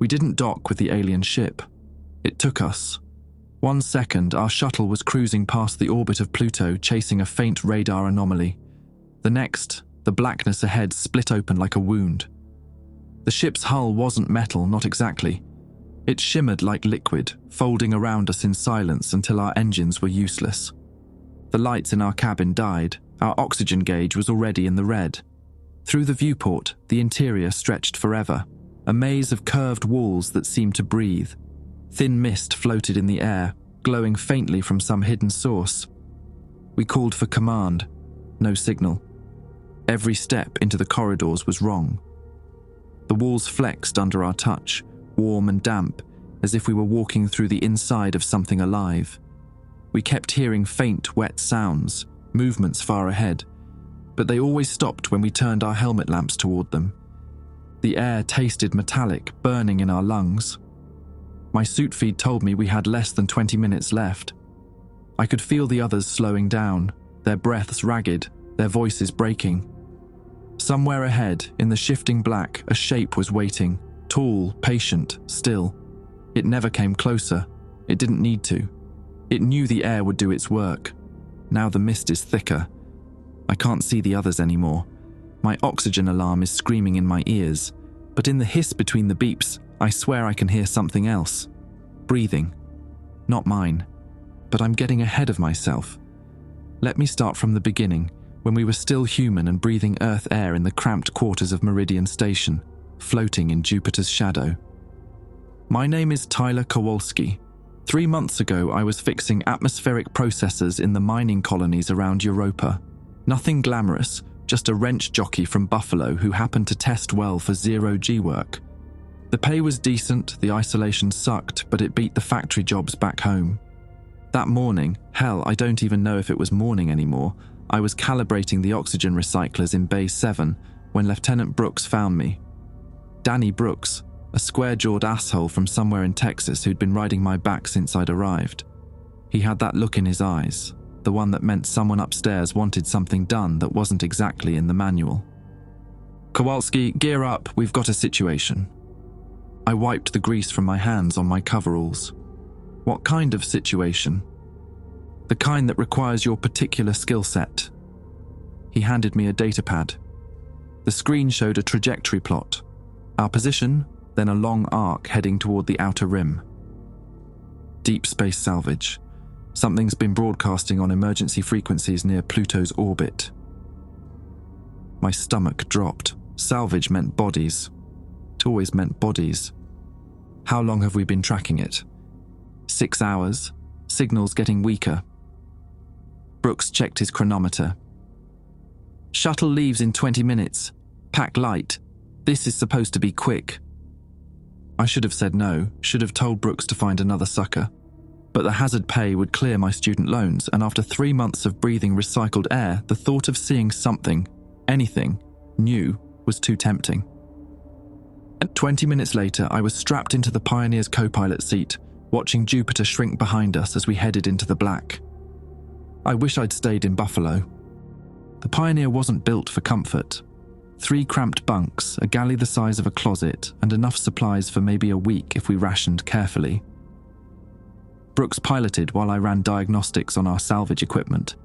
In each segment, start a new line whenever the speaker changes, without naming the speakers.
We didn't dock with the alien ship. It took us. 1 second, our shuttle was cruising past the orbit of Pluto, chasing a faint radar anomaly. The next, the blackness ahead split open like a wound. The ship's hull wasn't metal, not exactly. It shimmered like liquid, folding around us in silence until our engines were useless. The lights in our cabin died. Our oxygen gauge was already in the red. Through the viewport, the interior stretched forever, a maze of curved walls that seemed to breathe. Thin mist floated in the air, glowing faintly from some hidden source. We called for command. No signal. Every step into the corridors was wrong. The walls flexed under our touch, warm and damp, as if we were walking through the inside of something alive. We kept hearing faint, wet sounds, movements far ahead, but they always stopped when we turned our helmet lamps toward them. The air tasted metallic, burning in our lungs. My suit feed told me we had less than 20 minutes left. I could feel the others slowing down, their breaths ragged, their voices breaking. Somewhere ahead, in the shifting black, a shape was waiting, tall, patient, still. It never came closer. It didn't need to. It knew the air would do its work. Now the mist is thicker. I can't see the others anymore. My oxygen alarm is screaming in my ears, but in the hiss between the beeps, I swear I can hear something else. Breathing. Not mine. But I'm getting ahead of myself. Let me start from the beginning, when we were still human and breathing Earth air in the cramped quarters of Meridian Station, floating in Jupiter's shadow. My name is Tyler Kowalski. 3 months ago, I was fixing atmospheric processors in the mining colonies around Europa. Nothing glamorous, just a wrench jockey from Buffalo who happened to test well for zero-G work. The pay was decent, the isolation sucked, but it beat the factory jobs back home. That morning, hell, I don't even know if it was morning anymore, I was calibrating the oxygen recyclers in Bay 7 when Lieutenant Brooks found me. Danny Brooks, a square-jawed asshole from somewhere in Texas who'd been riding my back since I'd arrived. He had that look in his eyes, the one that meant someone upstairs wanted something done that wasn't exactly in the manual. Kowalski, gear up, we've got a situation. I wiped the grease from my hands on my coveralls. What kind of situation? The kind that requires your particular skill set. He handed me a datapad. The screen showed a trajectory plot. Our position, then a long arc heading toward the outer rim. Deep space salvage. Something's been broadcasting on emergency frequencies near Pluto's orbit. My stomach dropped. Salvage meant bodies. It always meant bodies. How long have we been tracking it? 6 hours. Signals getting weaker. Brooks checked his chronometer. Shuttle leaves in 20 minutes. Pack light. This is supposed to be quick. I should have said no, should have told Brooks to find another sucker. But the hazard pay would clear my student loans, and after 3 months of breathing recycled air, the thought of seeing something, anything, new was too tempting. 20 minutes later, I was strapped into the Pioneer's co-pilot seat, watching Jupiter shrink behind us as we headed into the black. I wish I'd stayed in Buffalo. The Pioneer wasn't built for comfort. 3 cramped bunks, a galley the size of a closet, and enough supplies for maybe a week if we rationed carefully. Brooks piloted while I ran diagnostics on our salvage equipment.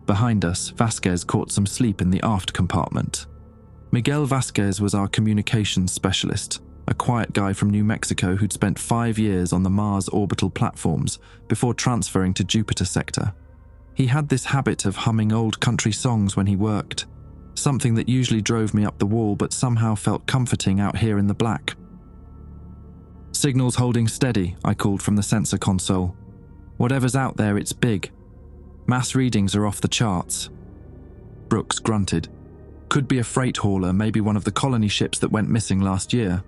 Behind us, Vasquez caught some sleep in the aft compartment. Miguel Vasquez was our communications specialist, a quiet guy from New Mexico who'd spent 5 years on the Mars orbital platforms before transferring to Jupiter sector. He had this habit of humming old country songs when he worked, something that usually drove me up the wall but somehow felt comforting out here in the black. Signals holding steady, I called from the sensor console. Whatever's out there, it's big. Mass readings are off the charts. Brooks grunted. Could be a freight hauler, maybe one of the colony ships that went missing last year.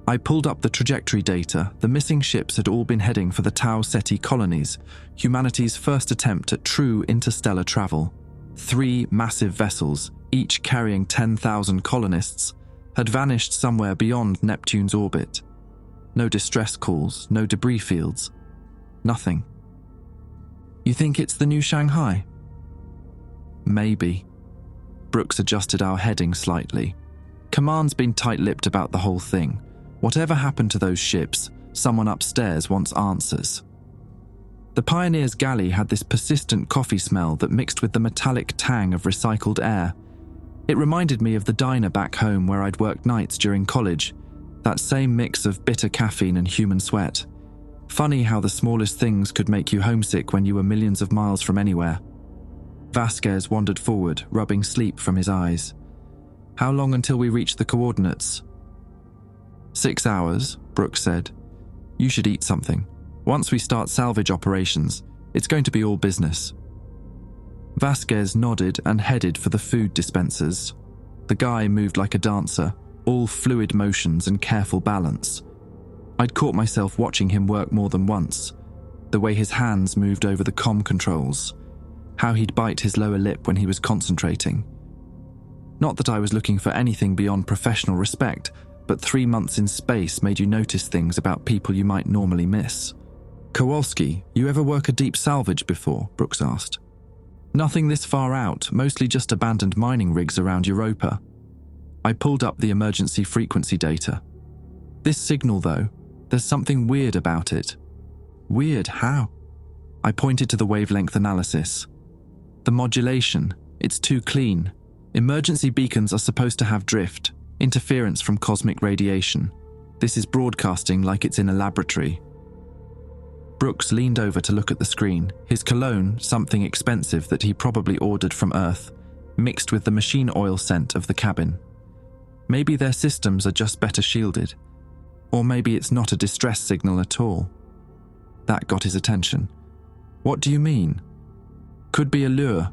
I pulled up the trajectory data. The missing ships had all been heading for the Tau Ceti colonies, humanity's first attempt at true interstellar travel. 3 massive vessels, each carrying 10,000 colonists, had vanished somewhere beyond Neptune's orbit. No distress calls, no debris fields. Nothing. You think it's the new Shanghai? Maybe. Brooks adjusted our heading slightly. Command's been tight-lipped about the whole thing. Whatever happened to those ships, someone upstairs wants answers. The Pioneer's galley had this persistent coffee smell that mixed with the metallic tang of recycled air. It reminded me of the diner back home where I'd worked nights during college, that same mix of bitter caffeine and human sweat. Funny how the smallest things could make you homesick when you were millions of miles from anywhere. Vasquez wandered forward, rubbing sleep from his eyes. How long until we reach the coordinates? 6 hours, Brooks said. You should eat something. Once we start salvage operations, it's going to be all business. Vasquez nodded and headed for the food dispensers. The guy moved like a dancer, all fluid motions and careful balance. I'd caught myself watching him work more than once, the way his hands moved over the comm controls, how he'd bite his lower lip when he was concentrating. Not that I was looking for anything beyond professional respect, but 3 months in space made you notice things about people you might normally miss. Kowalski, you ever work a deep salvage before? Brooks asked. Nothing this far out, mostly just abandoned mining rigs around Europa. I pulled up the emergency frequency data. This signal, though, there's something weird about it. Weird how? I pointed to the wavelength analysis. The modulation, it's too clean. Emergency beacons are supposed to have drift, interference from cosmic radiation. This is broadcasting like it's in a laboratory. Brooks leaned over to look at the screen, his cologne, something expensive that he probably ordered from Earth, mixed with the machine oil scent of the cabin. Maybe their systems are just better shielded. Or maybe it's not a distress signal at all. That got his attention. What do you mean? Could be a lure.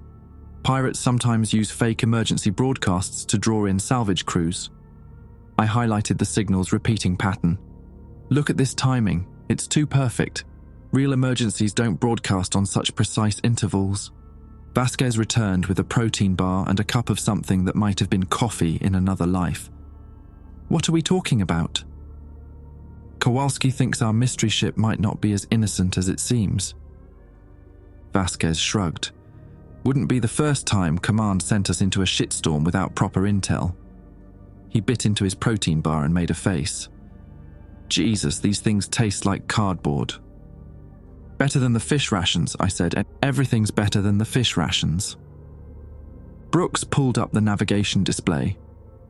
Pirates sometimes use fake emergency broadcasts to draw in salvage crews. I highlighted the signal's repeating pattern. Look at this timing. It's too perfect. Real emergencies don't broadcast on such precise intervals. Vasquez returned with a protein bar and a cup of something that might have been coffee in another life. What are we talking about? Kowalski thinks our mystery ship might not be as innocent as it seems. Vasquez shrugged. Wouldn't be the first time Command sent us into a shitstorm without proper intel. He bit into his protein bar and made a face. Jesus, these things taste like cardboard. Better than the fish rations, I said, and everything's better than the fish rations. Brooks pulled up the navigation display.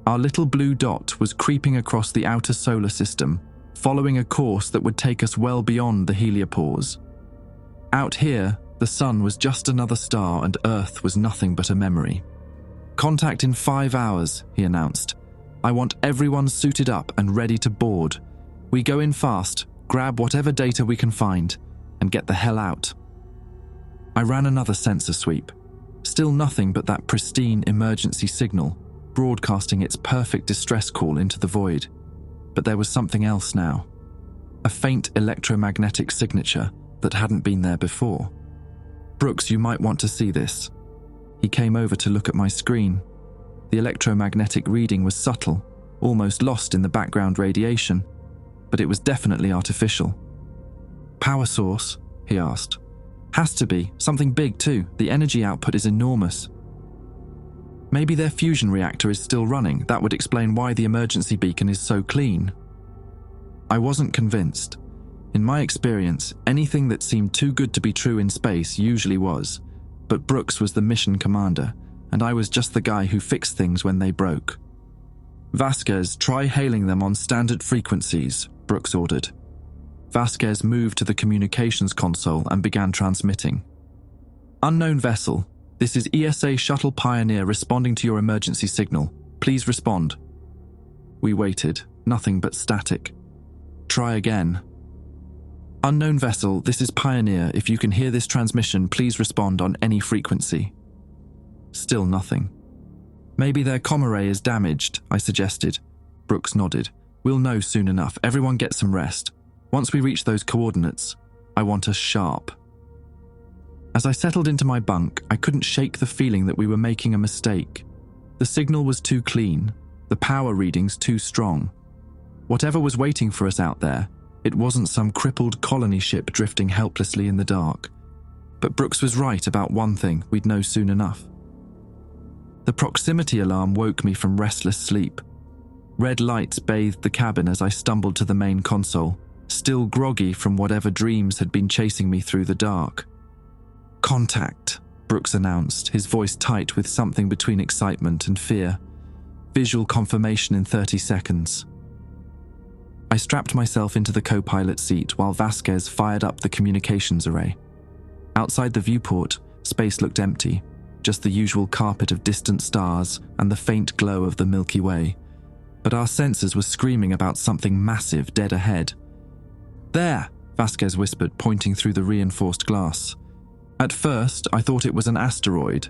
Our little blue dot was creeping across the outer solar system, following a course that would take us well beyond the heliopause. Out here, the sun was just another star and Earth was nothing but a memory. Contact in 5 hours, he announced. I want everyone suited up and ready to board. We go in fast, grab whatever data we can find, and get the hell out. I ran another sensor sweep. Still nothing but that pristine emergency signal, broadcasting its perfect distress call into the void. But there was something else now. A faint electromagnetic signature that hadn't been there before. Brooks, you might want to see this. He came over to look at my screen. The electromagnetic reading was subtle, almost lost in the background radiation, but it was definitely artificial. Power source? He asked. Has to be. Something big too. The energy output is enormous. Maybe their fusion reactor is still running. That would explain why the emergency beacon is so clean. I wasn't convinced. In my experience, anything that seemed too good to be true in space usually was. But Brooks was the mission commander, and I was just the guy who fixed things when they broke. Vasquez, try hailing them on standard frequencies, Brooks ordered. Vasquez moved to the communications console and began transmitting. Unknown vessel, this is ESA Shuttle Pioneer responding to your emergency signal. Please respond. We waited, nothing but static. Try again. Unknown vessel, this is Pioneer. If you can hear this transmission, please respond on any frequency. Still nothing. Maybe their comm array is damaged, I suggested. Brooks nodded. We'll know soon enough. Everyone get some rest. Once we reach those coordinates, I want us sharp. As I settled into my bunk, I couldn't shake the feeling that we were making a mistake. The signal was too clean, the power readings too strong. Whatever was waiting for us out there, it wasn't some crippled colony ship drifting helplessly in the dark. But Brooks was right about one thing: we'd know soon enough. The proximity alarm woke me from restless sleep. Red lights bathed the cabin as I stumbled to the main console, still groggy from whatever dreams had been chasing me through the dark. "Contact," Brooks announced, his voice tight with something between excitement and fear. "Visual confirmation in 30 seconds. I strapped myself into the co-pilot seat while Vasquez fired up the communications array. Outside the viewport, space looked empty, just the usual carpet of distant stars and the faint glow of the Milky Way. But our sensors were screaming about something massive dead ahead. "There," Vasquez whispered, pointing through the reinforced glass. At first, I thought it was an asteroid,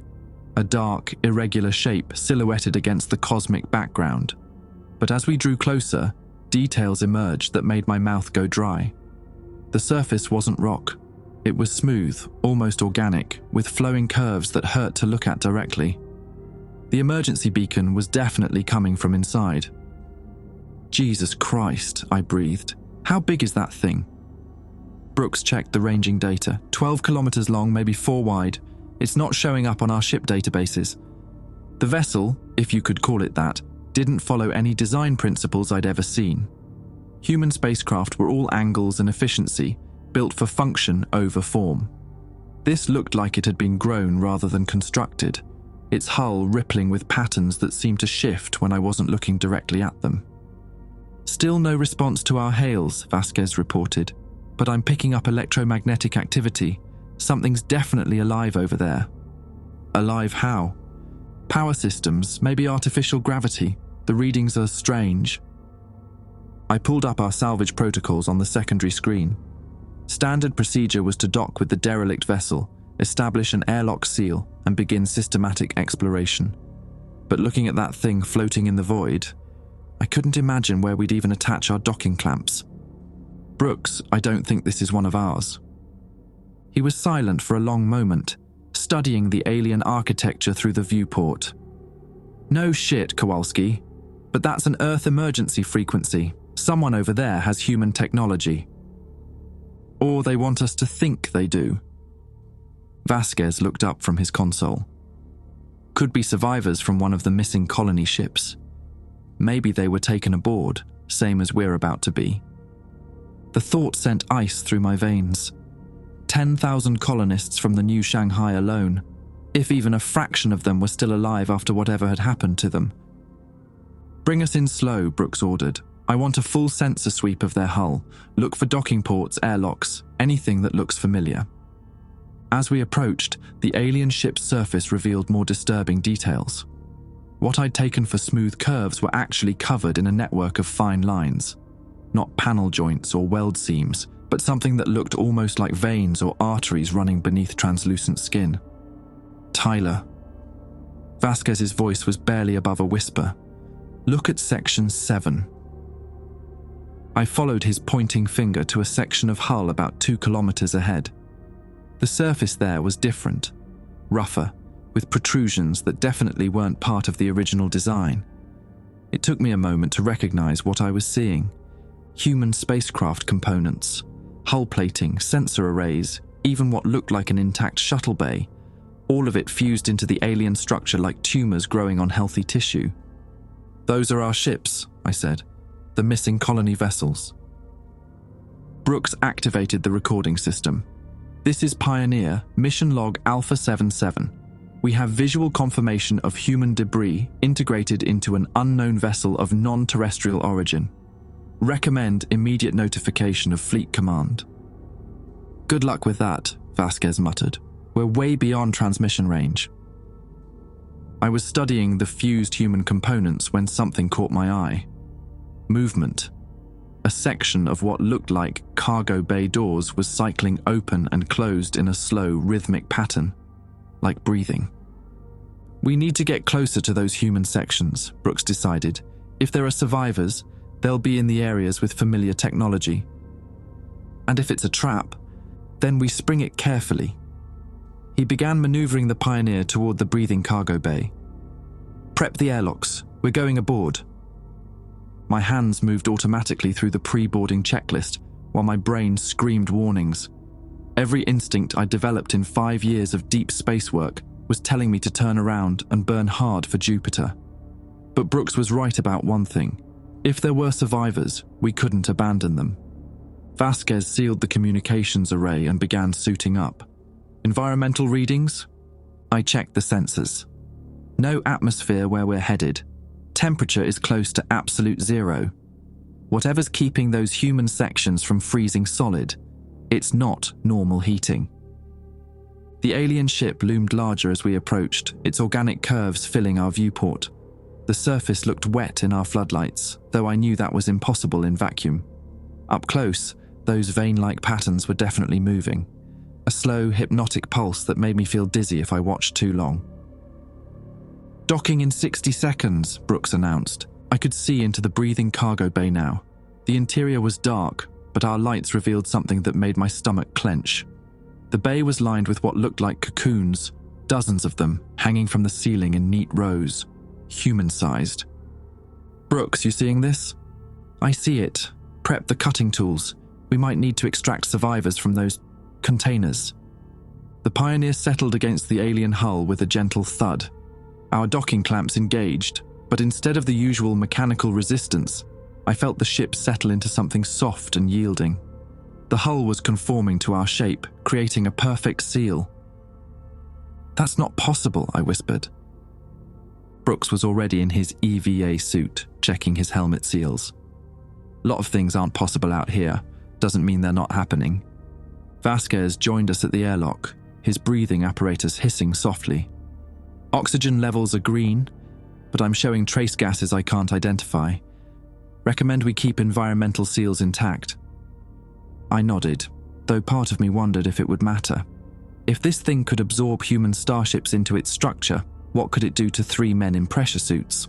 a dark, irregular shape silhouetted against the cosmic background. But as we drew closer, details emerged that made my mouth go dry. The surface wasn't rock. It was smooth, almost organic, with flowing curves that hurt to look at directly. The emergency beacon was definitely coming from inside. "Jesus Christ," I breathed. "How big is that thing?" Brooks checked the ranging data. 12 kilometers long, maybe 4 wide. It's not showing up on our ship databases. The vessel, if you could call it that, didn't follow any design principles I'd ever seen. Human spacecraft were all angles and efficiency, built for function over form. This looked like it had been grown rather than constructed, its hull rippling with patterns that seemed to shift when I wasn't looking directly at them. "Still no response to our hails," Vasquez reported, "but I'm picking up electromagnetic activity. Something's definitely alive over there." "Alive how?" "Power systems, maybe artificial gravity. The readings are strange." I pulled up our salvage protocols on the secondary screen. Standard procedure was to dock with the derelict vessel, establish an airlock seal, and begin systematic exploration. But looking at that thing floating in the void, I couldn't imagine where we'd even attach our docking clamps. "Brooks, I don't think this is one of ours." He was silent for a long moment, studying the alien architecture through the viewport. "No shit, Kowalski, but that's an Earth emergency frequency. Someone over there has human technology. Or they want us to think they do." Vasquez looked up from his console. "Could be survivors from one of the missing colony ships. Maybe they were taken aboard, same as we're about to be." The thought sent ice through my veins. 10,000 colonists from the New Shanghai alone, if even a fraction of them were still alive after whatever had happened to them. "Bring us in slow," Brooks ordered. "I want a full sensor sweep of their hull. Look for docking ports, airlocks, anything that looks familiar." As we approached, the alien ship's surface revealed more disturbing details. What I'd taken for smooth curves were actually covered in a network of fine lines. Not panel joints or weld seams, but something that looked almost like veins or arteries running beneath translucent skin. "Tyler." Vasquez's voice was barely above a whisper. "Look at section 7. I followed his pointing finger to a section of hull about 2 kilometers ahead. The surface there was different, rougher, with protrusions that definitely weren't part of the original design. It took me a moment to recognize what I was seeing. Human spacecraft components, hull plating, sensor arrays, even what looked like an intact shuttle bay, all of it fused into the alien structure like tumors growing on healthy tissue. "Those are our ships," I said. "The missing colony vessels." Brooks activated the recording system. "This is Pioneer, mission log Alpha 77. We have visual confirmation of human debris integrated into an unknown vessel of non-terrestrial origin. Recommend immediate notification of Fleet Command." "Good luck with that," Vasquez muttered. "We're way beyond transmission range." I was studying the fused human components when something caught my eye. Movement. A section of what looked like cargo bay doors was cycling open and closed in a slow, rhythmic pattern, like breathing. "We need to get closer to those human sections," Brooks decided. "If there are survivors, they'll be in the areas with familiar technology. And if it's a trap, then we spring it carefully." He began maneuvering the Pioneer toward the breathing cargo bay. "Prep the airlocks. We're going aboard." My hands moved automatically through the pre-boarding checklist, while my brain screamed warnings. Every instinct I developed in 5 years of deep space work was telling me to turn around and burn hard for Jupiter. But Brooks was right about one thing. If there were survivors, we couldn't abandon them. Vasquez sealed the communications array and began suiting up. Environmental readings? I checked the sensors. No atmosphere where we're headed. Temperature is close to absolute zero. Whatever's keeping those human sections from freezing solid, it's not normal heating. The alien ship loomed larger as we approached, its organic curves filling our viewport. The surface looked wet in our floodlights, though I knew that was impossible in vacuum. Up close, those vein-like patterns were definitely moving. A slow, hypnotic pulse that made me feel dizzy if I watched too long. "Docking in 60 seconds, Brooks announced. I could see into the breathing cargo bay now. The interior was dark, but our lights revealed something that made my stomach clench. The bay was lined with what looked like cocoons, dozens of them, hanging from the ceiling in neat rows, human-sized. "Brooks, you seeing this?" "I see it. Prep the cutting tools. We might need to extract survivors from those containers." The Pioneer settled against the alien hull with a gentle thud. Our docking clamps engaged, but instead of the usual mechanical resistance, I felt the ship settle into something soft and yielding. The hull was conforming to our shape, creating a perfect seal. "That's not possible," I whispered. Brooks was already in his EVA suit, checking his helmet seals. "A lot of things aren't possible out here. Doesn't mean they're not happening." Vasquez joined us at the airlock, his breathing apparatus hissing softly. "Oxygen levels are green, but I'm showing trace gases I can't identify. Recommend we keep environmental seals intact." I nodded, though part of me wondered if it would matter. If this thing could absorb human starships into its structure, what could it do to 3 men in pressure suits?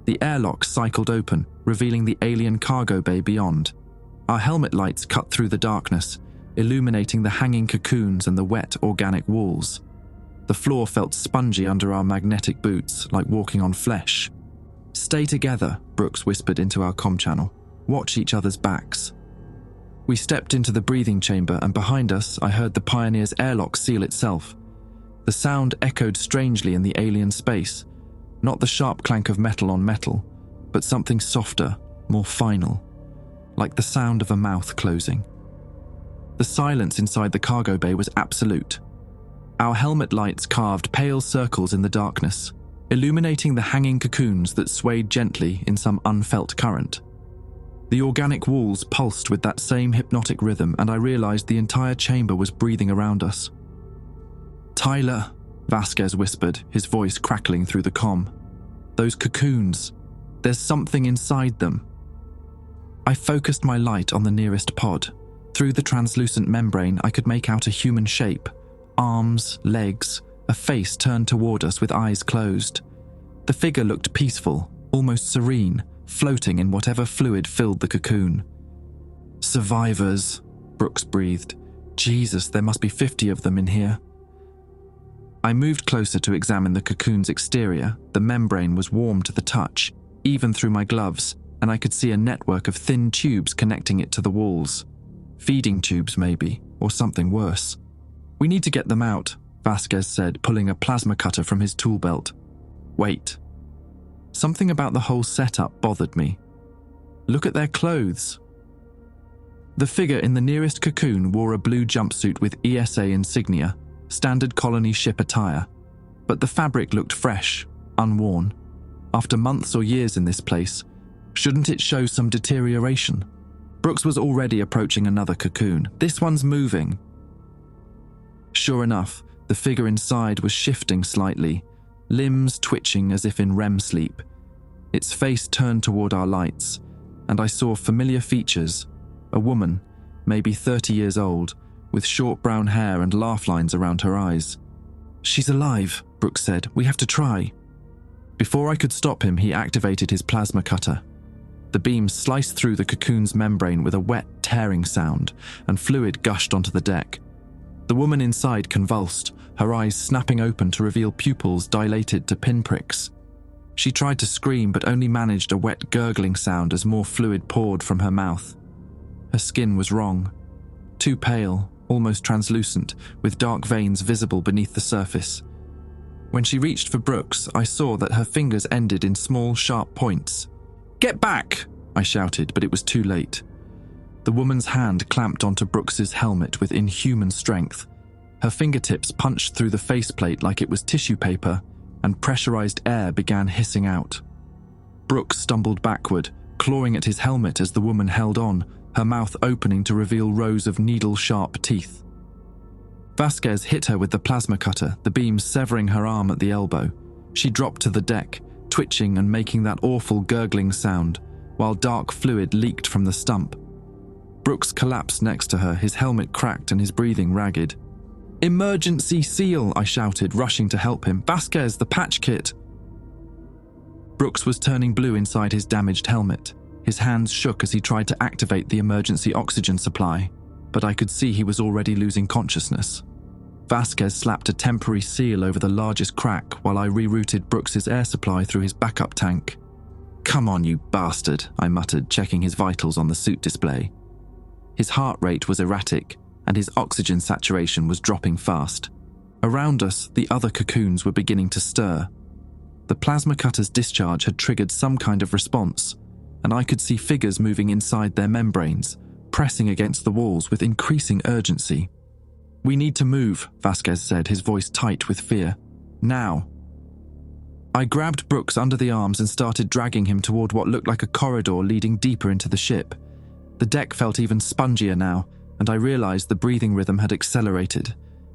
The airlock cycled open, revealing the alien cargo bay beyond. Our helmet lights cut through the darkness, illuminating the hanging cocoons and the wet, organic walls. The floor felt spongy under our magnetic boots, like walking on flesh. "Stay together," Brooks whispered into our comm channel. "Watch each other's backs." We stepped into the breathing chamber, and behind us, I heard the Pioneer's airlock seal itself. The sound echoed strangely in the alien space, not the sharp clank of metal on metal, but something softer, more final, like the sound of a mouth closing. The silence inside the cargo bay was absolute. Our helmet lights carved pale circles in the darkness, illuminating the hanging cocoons that swayed gently in some unfelt current. The organic walls pulsed with that same hypnotic rhythm, and I realized the entire chamber was breathing around us. "Tyler," Vasquez whispered, his voice crackling through the comm. "Those cocoons, there's something inside them." I focused my light on the nearest pod. Through the translucent membrane, I could make out a human shape. Arms, legs, a face turned toward us with eyes closed. The figure looked peaceful, almost serene, floating in whatever fluid filled the cocoon. "Survivors," Brooks breathed. "Jesus, there must be 50 of them in here." I moved closer to examine the cocoon's exterior. The membrane was warm to the touch, even through my gloves, and I could see a network of thin tubes connecting it to the walls. Feeding tubes, maybe, or something worse. "We need to get them out," Vasquez said, pulling a plasma cutter from his tool belt. "Wait." Something about the whole setup bothered me. "Look at their clothes." The figure in the nearest cocoon wore a blue jumpsuit with ESA insignia, standard colony ship attire. But the fabric looked fresh, unworn. After months or years in this place, shouldn't it show some deterioration? Brooks was already approaching another cocoon. "This one's moving." Sure enough, the figure inside was shifting slightly, limbs twitching as if in REM sleep. Its face turned toward our lights, and I saw familiar features. A woman, maybe 30 years old, with short brown hair and laugh lines around her eyes. "She's alive," Brooks said. "We have to try." Before I could stop him, he activated his plasma cutter. The beam sliced through the cocoon's membrane with a wet, tearing sound, and fluid gushed onto the deck. The woman inside convulsed, her eyes snapping open to reveal pupils dilated to pinpricks. She tried to scream, but only managed a wet gurgling sound as more fluid poured from her mouth. Her skin was wrong. Too pale, almost translucent, with dark veins visible beneath the surface. When she reached for Brooks, I saw that her fingers ended in small, sharp points. Get back! I shouted, but it was too late. The woman's hand clamped onto Brooks's helmet with inhuman strength. Her fingertips punched through the faceplate like it was tissue paper, and pressurized air began hissing out. Brooks stumbled backward, clawing at his helmet as the woman held on, her mouth opening to reveal rows of needle-sharp teeth. Vasquez hit her with the plasma cutter, the beam severing her arm at the elbow. She dropped to the deck, twitching and making that awful gurgling sound, while dark fluid leaked from the stump. Brooks collapsed next to her, his helmet cracked and his breathing ragged. "Emergency seal!" I shouted, rushing to help him. "Vasquez, the patch kit!" Brooks was turning blue inside his damaged helmet. His hands shook as he tried to activate the emergency oxygen supply, but I could see he was already losing consciousness. Vasquez slapped a temporary seal over the largest crack while I rerouted Brooks's air supply through his backup tank. "Come on, you bastard," I muttered, checking his vitals on the suit display. His heart rate was erratic, and his oxygen saturation was dropping fast. Around us, the other cocoons were beginning to stir. The plasma cutter's discharge had triggered some kind of response, and I could see figures moving inside their membranes, pressing against the walls with increasing urgency. "We need to move," Vasquez said, his voice tight with fear. "Now." I grabbed Brooks under the arms and started dragging him toward what looked like a corridor leading deeper into the ship. The deck felt even spongier now, and I realized the breathing rhythm had accelerated.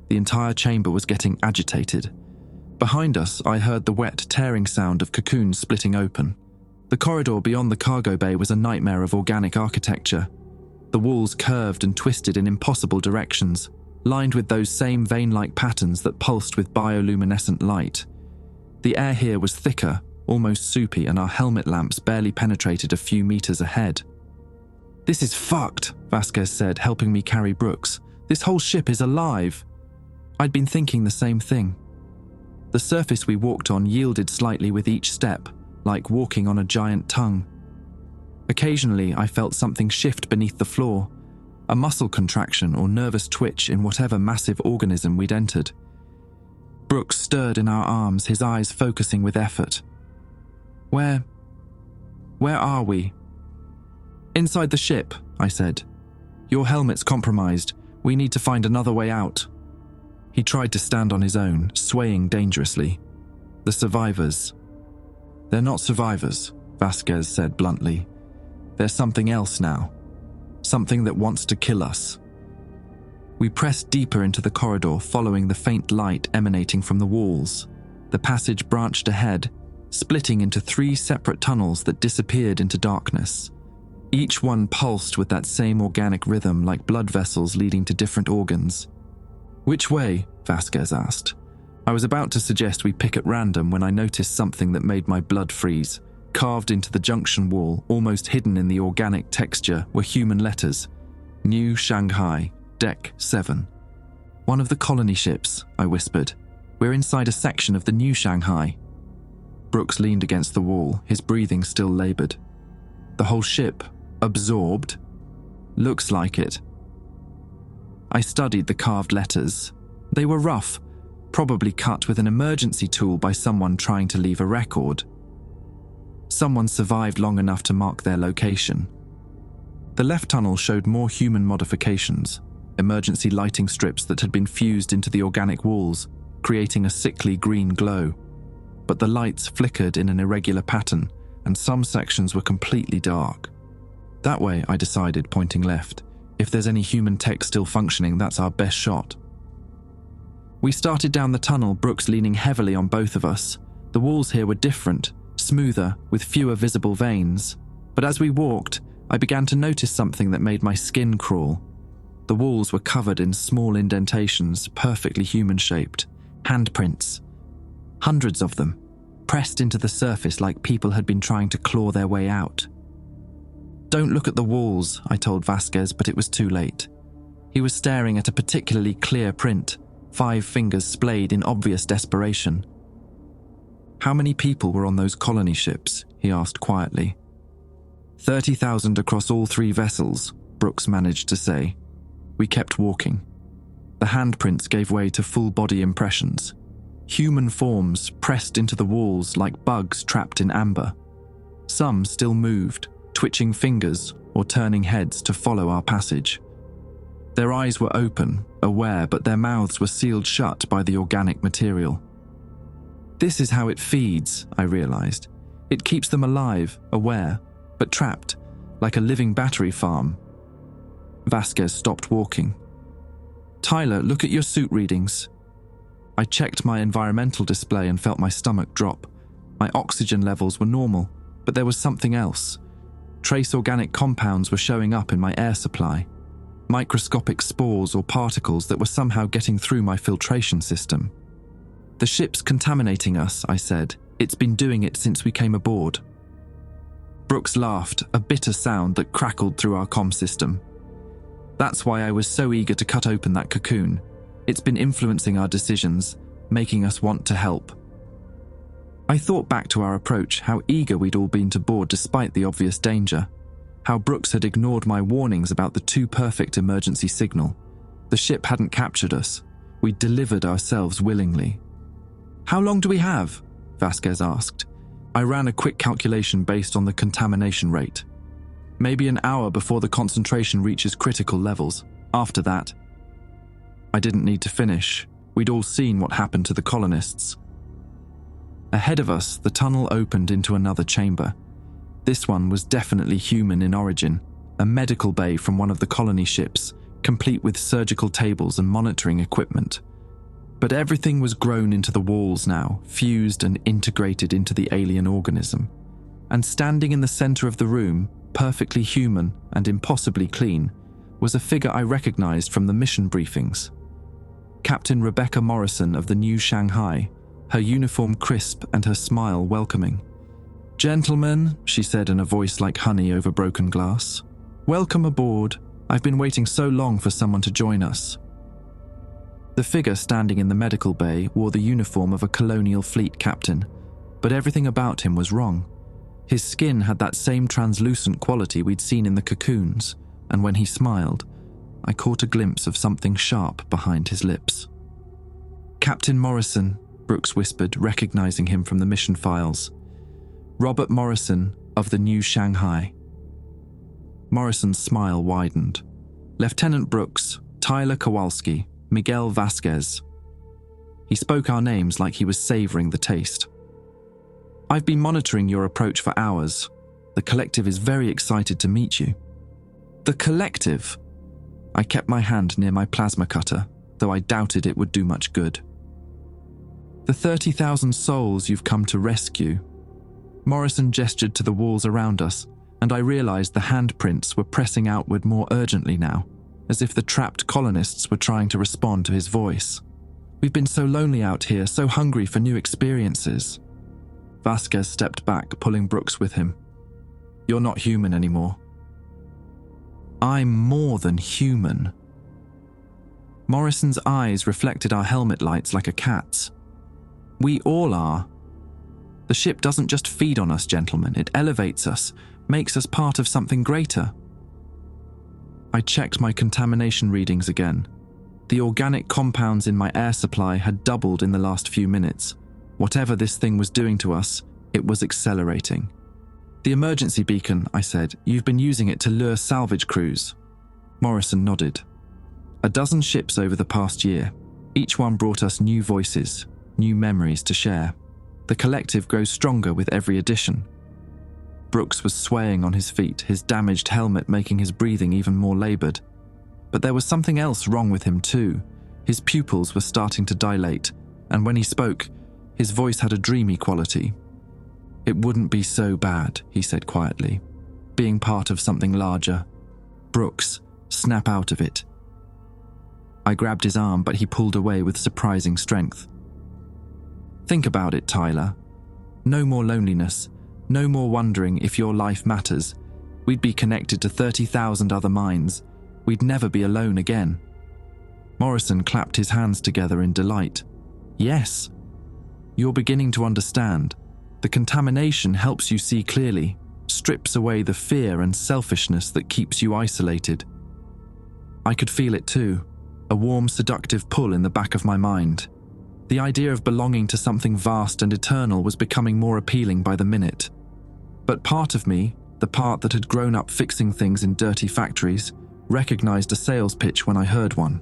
The entire chamber was getting agitated. Behind us, I heard the wet, tearing sound of cocoons splitting open. The corridor beyond the cargo bay was a nightmare of organic architecture. The walls curved and twisted in impossible directions, lined with those same vein-like patterns that pulsed with bioluminescent light. The air here was thicker, almost soupy, and our helmet lamps barely penetrated a few meters ahead. "This is fucked," Vasquez said, helping me carry Brooks. "This whole ship is alive." I'd been thinking the same thing. The surface we walked on yielded slightly with each step, like walking on a giant tongue. Occasionally, I felt something shift beneath the floor, a muscle contraction or nervous twitch in whatever massive organism we'd entered. Brooks stirred in our arms, his eyes focusing with effort. Where are we?" "Inside the ship," I said. "Your helmet's compromised. We need to find another way out." He tried to stand on his own, swaying dangerously. "The survivors." "They're not survivors," Vasquez said bluntly. "There's something else now. Something that wants to kill us." We pressed deeper into the corridor, following the faint light emanating from the walls. The passage branched ahead, splitting into 3 separate tunnels that disappeared into darkness. Each one pulsed with that same organic rhythm, like blood vessels leading to different organs. "Which way?" Vasquez asked. I was about to suggest we pick at random when I noticed something that made my blood freeze. Carved into the junction wall, almost hidden in the organic texture, were human letters. New Shanghai, Deck 7. "One of the colony ships," I whispered. "We're inside a section of the New Shanghai." Brooks leaned against the wall, his breathing still labored. "The whole ship? Absorbed?" "Looks like it." I studied the carved letters. They were rough, probably cut with an emergency tool by someone trying to leave a record. Someone survived long enough to mark their location. The left tunnel showed more human modifications, emergency lighting strips that had been fused into the organic walls, creating a sickly green glow. But the lights flickered in an irregular pattern, and some sections were completely dark. "That way," I decided, pointing left. "If there's any human tech still functioning, that's our best shot." We started down the tunnel, Brooks leaning heavily on both of us. The walls here were different, smoother, with fewer visible veins. But as we walked, I began to notice something that made my skin crawl. The walls were covered in small indentations, perfectly human-shaped. Handprints. Hundreds of them, pressed into the surface like people had been trying to claw their way out. "Don't look at the walls," I told Vasquez, but it was too late. He was staring at a particularly clear print, 5 fingers splayed in obvious desperation. "How many people were on those colony ships?" he asked quietly. 30,000 across all 3 vessels, Brooks managed to say. We kept walking. The handprints gave way to full-body impressions. Human forms pressed into the walls like bugs trapped in amber. Some still moved, twitching fingers or turning heads to follow our passage. Their eyes were open, aware, but their mouths were sealed shut by the organic material. This is how it feeds, I realized. It keeps them alive, aware, but trapped, like a living battery farm. Vasquez stopped walking. Tyler, look at your suit readings. I checked my environmental display and felt my stomach drop. My oxygen levels were normal, but there was something else. Trace organic compounds were showing up in my air supply. Microscopic spores or particles that were somehow getting through my filtration system. The ship's contaminating us, I said. It's been doing it since we came aboard. Brooks laughed, a bitter sound that crackled through our comm system. That's why I was so eager to cut open that cocoon. It's been influencing our decisions, making us want to help. I thought back to our approach, how eager we'd all been to board despite the obvious danger. How Brooks had ignored my warnings about the too perfect emergency signal. The ship hadn't captured us. We'd delivered ourselves willingly. How long do we have? Vasquez asked. I ran a quick calculation based on the contamination rate. Maybe an hour before the concentration reaches critical levels. After that, I didn't need to finish. We'd all seen what happened to the colonists. Ahead of us, the tunnel opened into another chamber. This one was definitely human in origin, a medical bay from one of the colony ships, complete with surgical tables and monitoring equipment. But everything was grown into the walls now, fused and integrated into the alien organism. And standing in the center of the room, perfectly human and impossibly clean, was a figure I recognized from the mission briefings. Captain Rebecca Morrison of the New Shanghai, her uniform crisp and her smile welcoming. "Gentlemen," she said in a voice like honey over broken glass, "welcome aboard. I've been waiting so long for someone to join us." The figure standing in the medical bay wore the uniform of a colonial fleet captain, but everything about him was wrong. His skin had that same translucent quality we'd seen in the cocoons, and when he smiled, I caught a glimpse of something sharp behind his lips. "Captain Morrison," Brooks whispered, recognizing him from the mission files. "Robert Morrison of the New Shanghai." Morrison's smile widened. "Lieutenant Brooks, Tyler Kowalski, Miguel Vasquez." He spoke our names like he was savoring the taste. "I've been monitoring your approach for hours. The collective is very excited to meet you." "The collective?" I kept my hand near my plasma cutter, though I doubted it would do much good. "The 30,000 souls you've come to rescue." Morrison gestured to the walls around us, and I realized the handprints were pressing outward more urgently now, as if the trapped colonists were trying to respond to his voice. "We've been so lonely out here, so hungry for new experiences." Vasquez stepped back, pulling Brooks with him. "You're not human anymore." "I'm more than human." Morrison's eyes reflected our helmet lights like a cat's. "We all are. The ship doesn't just feed on us, gentlemen. It elevates us, makes us part of something greater." I checked my contamination readings again. The organic compounds in my air supply had doubled in the last few minutes. Whatever this thing was doing to us, it was accelerating. "The emergency beacon," I said. "You've been using it to lure salvage crews." Morrison nodded. "A dozen ships over the past year. Each one brought us new voices, new memories to share. The collective grows stronger with every addition." Brooks was swaying on his feet, his damaged helmet making his breathing even more labored. But there was something else wrong with him too. His pupils were starting to dilate, and when he spoke, his voice had a dreamy quality. "It wouldn't be so bad," he said quietly. "Being part of something larger. Brooks, snap out of it." I grabbed his arm, but he pulled away with surprising strength. "Think about it, Tyler. No more loneliness. No more wondering if your life matters. We'd be connected to 30,000 other minds. We'd never be alone again." Morrison clapped his hands together in delight. "Yes. You're beginning to understand. The contamination helps you see clearly, strips away the fear and selfishness that keeps you isolated." I could feel it too, a warm, seductive pull in the back of my mind. The idea of belonging to something vast and eternal was becoming more appealing by the minute. But part of me, the part that had grown up fixing things in dirty factories, recognized a sales pitch when I heard one.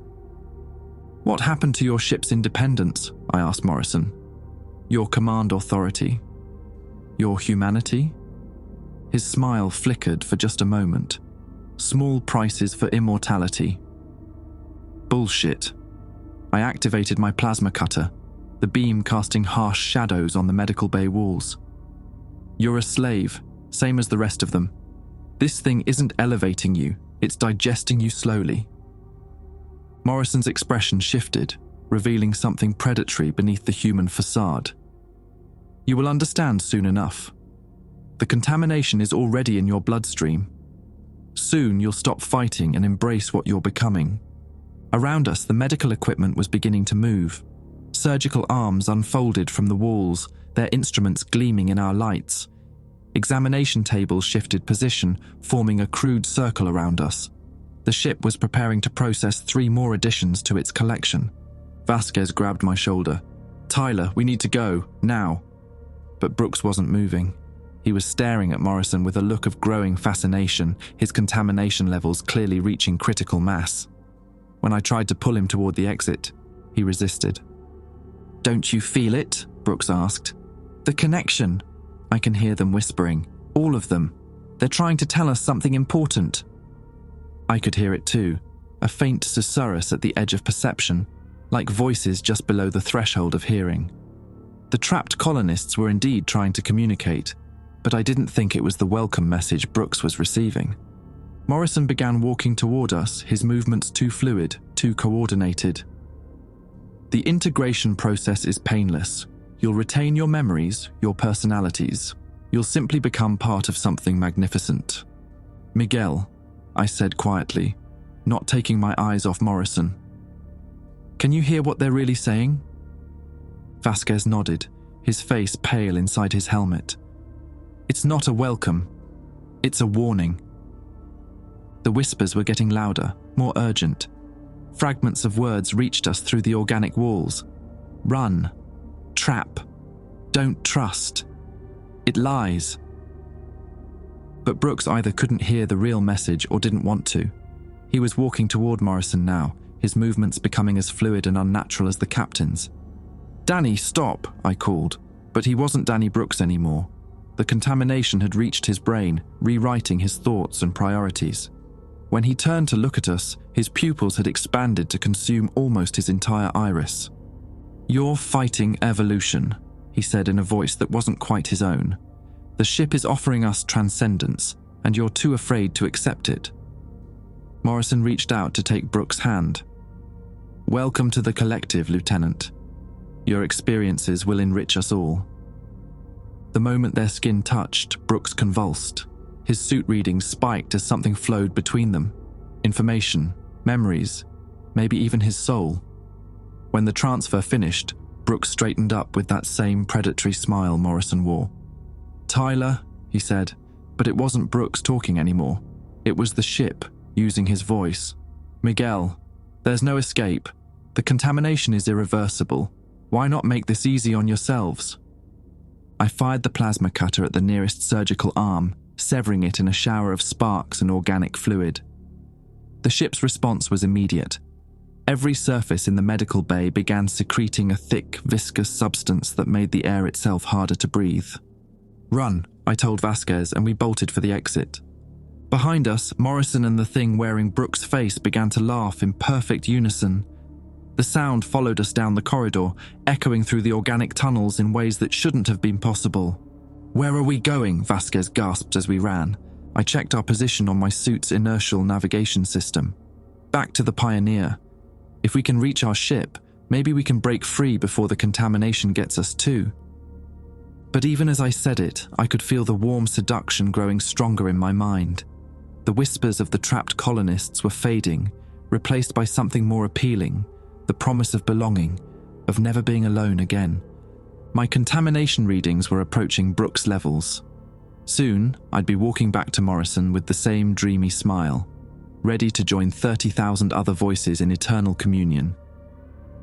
"What happened to your ship's independence?" I asked Morrison. "Your command authority? Your humanity?" His smile flickered for just a moment. "Small prices for immortality." Bullshit. I activated my plasma cutter, the beam casting harsh shadows on the medical bay walls. "You're a slave, same as the rest of them. This thing isn't elevating you, it's digesting you slowly." Morrison's expression shifted, revealing something predatory beneath the human facade. "You will understand soon enough. The contamination is already in your bloodstream. Soon you'll stop fighting and embrace what you're becoming." Around us, the medical equipment was beginning to move. Surgical arms unfolded from the walls, their instruments gleaming in our lights. Examination tables shifted position, forming a crude circle around us. The ship was preparing to process 3 more additions to its collection. Vasquez grabbed my shoulder. "Tyler, we need to go, now." But Brooks wasn't moving. He was staring at Morrison with a look of growing fascination, his contamination levels clearly reaching critical mass. When I tried to pull him toward the exit, he resisted. "Don't you feel it?" Brooks asked. "The connection." I can hear them whispering. All of them. They're trying to tell us something important. I could hear it too, a faint susurrus at the edge of perception, like voices just below the threshold of hearing. The trapped colonists were indeed trying to communicate, but I didn't think it was the welcome message Brooks was receiving. Morrison began walking toward us, his movements too fluid, too coordinated. "The integration process is painless. You'll retain your memories, your personalities. You'll simply become part of something magnificent." "Miguel," I said quietly, not taking my eyes off Morrison. "Can you hear what they're really saying?" Vasquez nodded, his face pale inside his helmet. "It's not a welcome. It's a warning." The whispers were getting louder, more urgent. Fragments of words reached us through the organic walls. "Run. Trap. Don't trust. It lies." But Brooks either couldn't hear the real message or didn't want to. He was walking toward Morrison now, his movements becoming as fluid and unnatural as the captain's. "Danny, stop," I called, but he wasn't Danny Brooks anymore. The contamination had reached his brain, rewriting his thoughts and priorities. When he turned to look at us, his pupils had expanded to consume almost his entire iris. "You're fighting evolution," he said in a voice that wasn't quite his own. "The ship is offering us transcendence, and you're too afraid to accept it." Morrison reached out to take Brooks' hand. "Welcome to the collective, Lieutenant. Your experiences will enrich us all." The moment their skin touched, Brooks convulsed. His suit readings spiked as something flowed between them. Information, memories, maybe even his soul. When the transfer finished, Brooks straightened up with that same predatory smile Morrison wore. "Tyler," he said, but it wasn't Brooks talking anymore. It was the ship, using his voice. "Miguel, there's no escape. The contamination is irreversible. Why not make this easy on yourselves?" I fired the plasma cutter at the nearest surgical arm, severing it in a shower of sparks and organic fluid. The ship's response was immediate. Every surface in the medical bay began secreting a thick, viscous substance that made the air itself harder to breathe. "Run," I told Vasquez, and we bolted for the exit. Behind us, Morrison and the thing wearing Brooks' face began to laugh in perfect unison. The sound followed us down the corridor, echoing through the organic tunnels in ways that shouldn't have been possible. "Where are we going?" Vasquez gasped as we ran. I checked our position on my suit's inertial navigation system. "Back to the Pioneer. If we can reach our ship, maybe we can break free before the contamination gets us too." But even as I said it, I could feel the warm seduction growing stronger in my mind. The whispers of the trapped colonists were fading, replaced by something more appealing, the promise of belonging, of never being alone again. My contamination readings were approaching Brooks' levels. Soon, I'd be walking back to Morrison with the same dreamy smile, ready to join 30,000 other voices in eternal communion.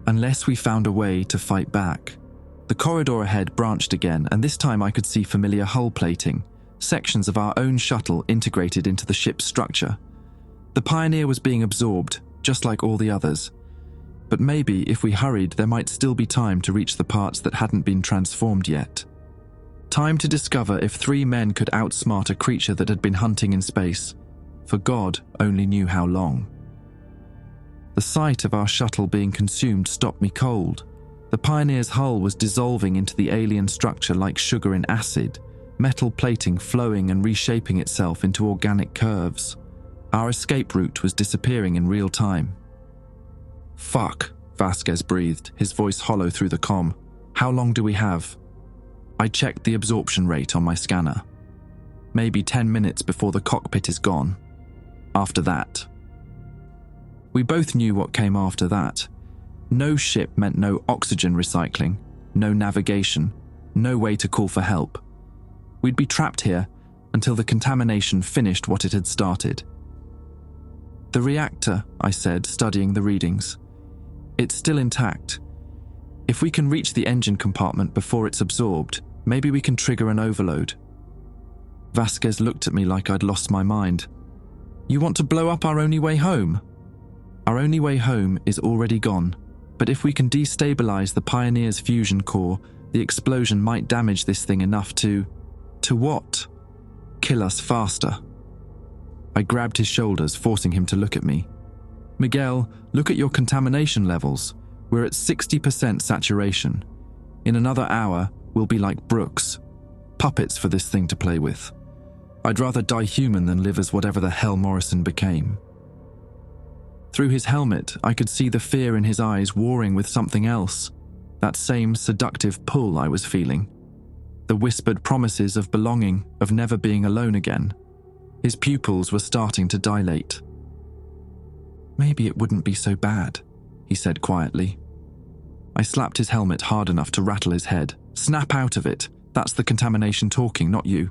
Unless we found a way to fight back. The corridor ahead branched again, and this time I could see familiar hull plating, sections of our own shuttle integrated into the ship's structure. The Pioneer was being absorbed, just like all the others. But maybe if we hurried, there might still be time to reach the parts that hadn't been transformed yet. Time to discover if 3 men could outsmart a creature that had been hunting in space, for God only knew how long. The sight of our shuttle being consumed stopped me cold. The Pioneer's hull was dissolving into the alien structure like sugar in acid, metal plating flowing and reshaping itself into organic curves. Our escape route was disappearing in real time. "Fuck," Vasquez breathed, his voice hollow through the comm. "How long do we have?" I checked the absorption rate on my scanner. Maybe 10 minutes before the cockpit is gone. After that. We both knew what came after that. No ship meant no oxygen recycling, no navigation, no way to call for help. We'd be trapped here until the contamination finished what it had started. "The reactor," I said, studying the readings. "It's still intact. If we can reach the engine compartment before it's absorbed, maybe we can trigger an overload." Vasquez looked at me like I'd lost my mind. "You want to blow up our only way home?" "Our only way home is already gone, but if we can destabilize the Pioneer's fusion core, the explosion might damage this thing enough to..." "To what?" "Kill us faster." I grabbed his shoulders, forcing him to look at me. "Miguel, look at your contamination levels. We're at 60% saturation. In another hour, we'll be like Brooks. Puppets for this thing to play with. I'd rather die human than live as whatever the hell Morrison became." Through his helmet, I could see the fear in his eyes warring with something else. That same seductive pull I was feeling. The whispered promises of belonging, of never being alone again. His pupils were starting to dilate. "Maybe it wouldn't be so bad," he said quietly. I slapped his helmet hard enough to rattle his head. "Snap out of it. That's the contamination talking, not you."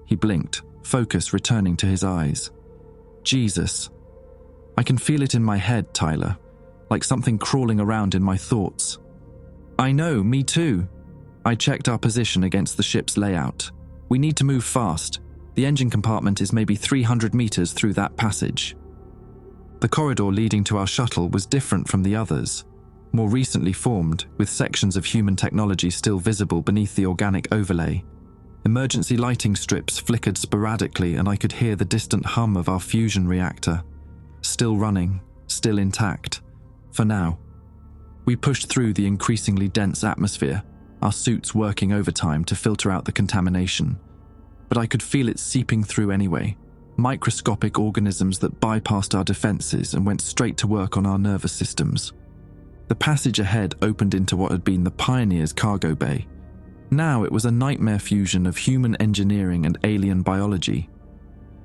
He blinked, focus returning to his eyes. "Jesus. I can feel it in my head, Tyler, like something crawling around in my thoughts." "I know, me too." I checked our position against the ship's layout. "We need to move fast. The engine compartment is maybe 300 meters through that passage." The corridor leading to our shuttle was different from the others, more recently formed, with sections of human technology still visible beneath the organic overlay. Emergency lighting strips flickered sporadically, and I could hear the distant hum of our fusion reactor. Still running, still intact. For now. We pushed through the increasingly dense atmosphere, our suits working overtime to filter out the contamination. But I could feel it seeping through anyway. Microscopic organisms that bypassed our defenses and went straight to work on our nervous systems. The passage ahead opened into what had been the Pioneer's cargo bay. Now it was a nightmare fusion of human engineering and alien biology.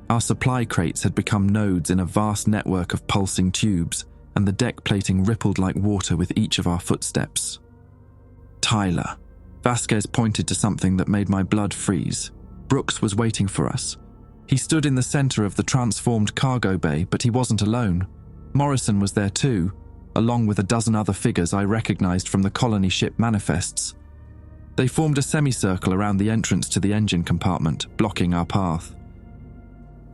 Our supply crates had become nodes in a vast network of pulsing tubes, and the deck plating rippled like water with each of our footsteps. "Tyler." Vasquez pointed to something that made my blood freeze. Brooks was waiting for us. He stood in the center of the transformed cargo bay, but he wasn't alone. Morrison was there too, along with a dozen other figures I recognized from the colony ship manifests. They formed a semicircle around the entrance to the engine compartment, blocking our path.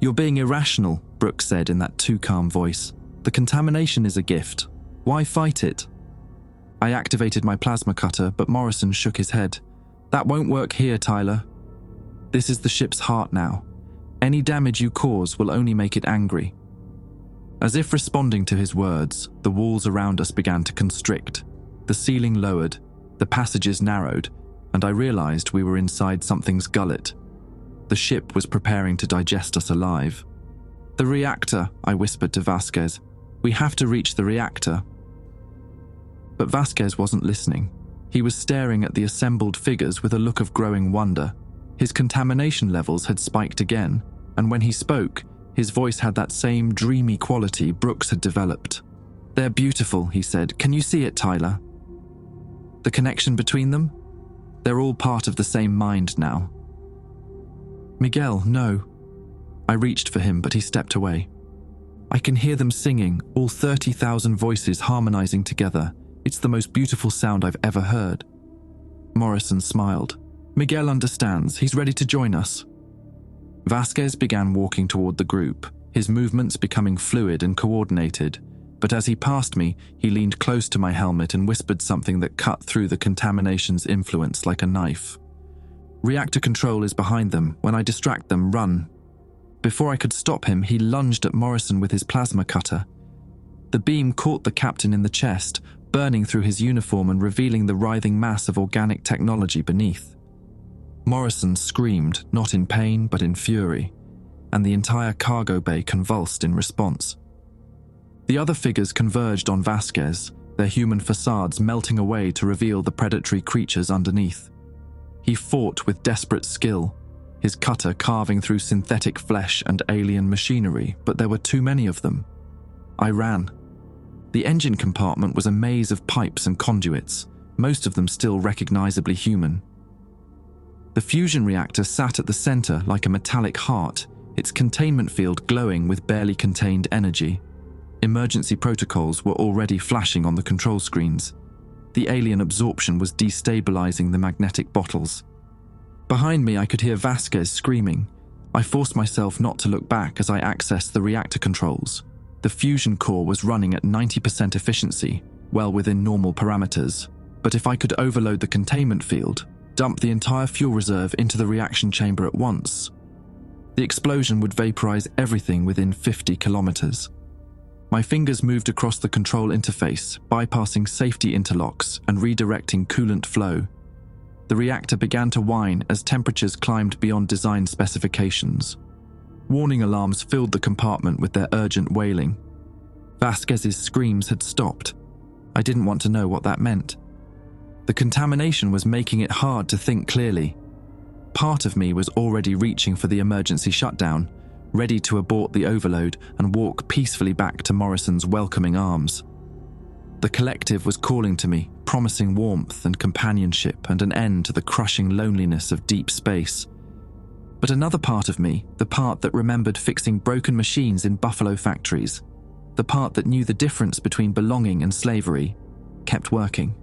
"You're being irrational," Brooks said in that too calm voice. "The contamination is a gift. Why fight it?" I activated my plasma cutter, but Morrison shook his head. "That won't work here, Tyler. This is the ship's heart now. Any damage you cause will only make it angry." As if responding to his words, the walls around us began to constrict. The ceiling lowered, the passages narrowed, and I realized we were inside something's gullet. The ship was preparing to digest us alive. "The reactor," I whispered to Vasquez. "We have to reach the reactor." But Vasquez wasn't listening. He was staring at the assembled figures with a look of growing wonder. His contamination levels had spiked again, and when he spoke, his voice had that same dreamy quality Brooks had developed. "They're beautiful," he said. "Can you see it, Tyler? The connection between them? They're all part of the same mind now." "Miguel, no." I reached for him, but he stepped away. "I can hear them singing, all 30,000 voices harmonizing together. It's the most beautiful sound I've ever heard." Morrison smiled. Miguel understands. He's ready to join us." Vasquez began walking toward the group, his movements becoming fluid and coordinated, but as he passed me, he leaned close to my helmet and whispered something that cut through the contamination's influence like a knife. "Reactor control is behind them. When I distract them, run." Before I could stop him, he lunged at Morrison with his plasma cutter. The beam caught the captain in the chest, burning through his uniform and revealing the writhing mass of organic technology beneath. Morrison screamed, not in pain but in fury, and the entire cargo bay convulsed in response. The other figures converged on Vasquez, their human facades melting away to reveal the predatory creatures underneath. He fought with desperate skill, his cutter carving through synthetic flesh and alien machinery, but there were too many of them. I ran. The engine compartment was a maze of pipes and conduits, most of them still recognizably human. The fusion reactor sat at the center like a metallic heart, its containment field glowing with barely contained energy. Emergency protocols were already flashing on the control screens. The alien absorption was destabilizing the magnetic bottles. Behind me, I could hear Vasquez screaming. I forced myself not to look back as I accessed the reactor controls. The fusion core was running at 90% efficiency, well within normal parameters. But if I could overload the containment field, dump the entire fuel reserve into the reaction chamber at once, the explosion would vaporize everything within 50 kilometers. My fingers moved across the control interface, bypassing safety interlocks and redirecting coolant flow. The reactor began to whine as temperatures climbed beyond design specifications. Warning alarms filled the compartment with their urgent wailing. Vasquez's screams had stopped. I didn't want to know what that meant. The contamination was making it hard to think clearly. Part of me was already reaching for the emergency shutdown, ready to abort the overload and walk peacefully back to Morrison's welcoming arms. The collective was calling to me, promising warmth and companionship and an end to the crushing loneliness of deep space. But another part of me, the part that remembered fixing broken machines in buffalo factories, the part that knew the difference between belonging and slavery, kept working.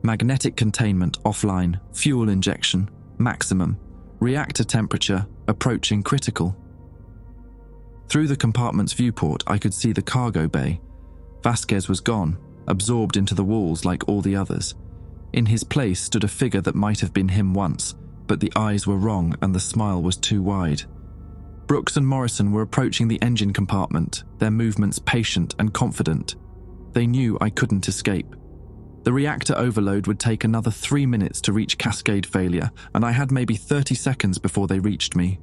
Magnetic containment offline, fuel injection, maximum, reactor temperature approaching critical. Through the compartment's viewport, I could see the cargo bay. Vasquez was gone, absorbed into the walls like all the others. In his place stood a figure that might have been him once, but the eyes were wrong and the smile was too wide. Brooks and Morrison were approaching the engine compartment, their movements patient and confident. They knew I couldn't escape. The reactor overload would take another 3 minutes to reach cascade failure, and I had maybe 30 seconds before they reached me.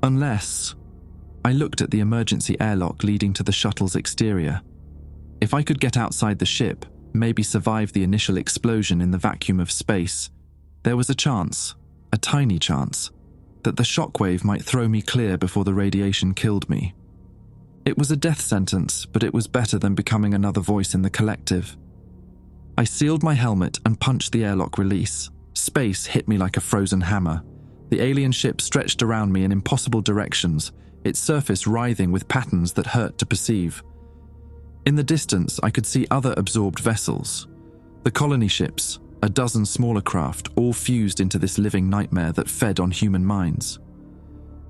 Unless... I looked at the emergency airlock leading to the shuttle's exterior. If I could get outside the ship, maybe survive the initial explosion in the vacuum of space, there was a chance, a tiny chance, that the shockwave might throw me clear before the radiation killed me. It was a death sentence, but it was better than becoming another voice in the collective. I sealed my helmet and punched the airlock release. Space hit me like a frozen hammer. The alien ship stretched around me in impossible directions, its surface writhing with patterns that hurt to perceive. In the distance, I could see other absorbed vessels. The colony ships, a dozen smaller craft, all fused into this living nightmare that fed on human minds.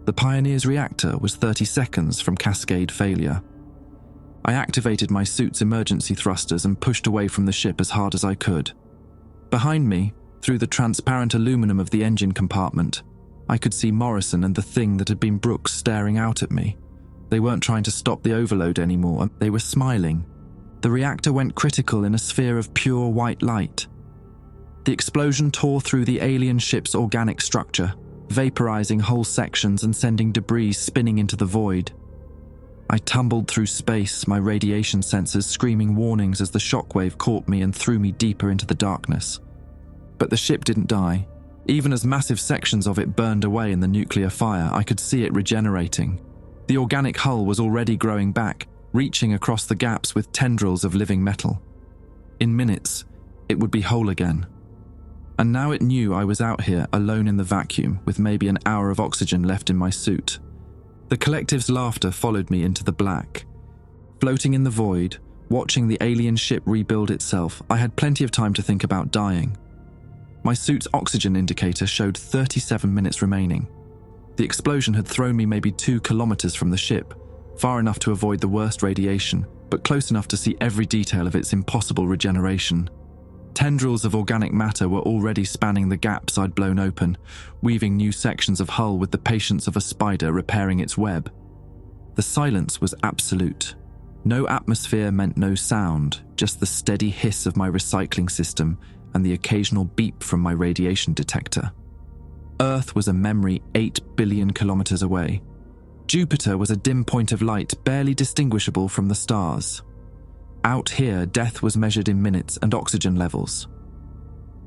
The Pioneer's reactor was 30 seconds from cascade failure. I activated my suit's emergency thrusters and pushed away from the ship as hard as I could. Behind me, through the transparent aluminum of the engine compartment, I could see Morrison and the thing that had been Brooks staring out at me. They weren't trying to stop the overload anymore, they were smiling. The reactor went critical in a sphere of pure white light. The explosion tore through the alien ship's organic structure, vaporizing whole sections and sending debris spinning into the void. I tumbled through space, my radiation sensors screaming warnings as the shockwave caught me and threw me deeper into the darkness. But the ship didn't die. Even as massive sections of it burned away in the nuclear fire, I could see it regenerating. The organic hull was already growing back, reaching across the gaps with tendrils of living metal. In minutes, it would be whole again. And now it knew I was out here alone in the vacuum with maybe an hour of oxygen left in my suit. The collective's laughter followed me into the black. Floating in the void, watching the alien ship rebuild itself, I had plenty of time to think about dying. My suit's oxygen indicator showed 37 minutes remaining. The explosion had thrown me maybe 2 kilometers from the ship, far enough to avoid the worst radiation, but close enough to see every detail of its impossible regeneration. Tendrils of organic matter were already spanning the gaps I'd blown open, weaving new sections of hull with the patience of a spider repairing its web. The silence was absolute. No atmosphere meant no sound, just the steady hiss of my recycling system and the occasional beep from my radiation detector. Earth was a memory 8 billion kilometers away. Jupiter was a dim point of light barely distinguishable from the stars. Out here, death was measured in minutes and oxygen levels.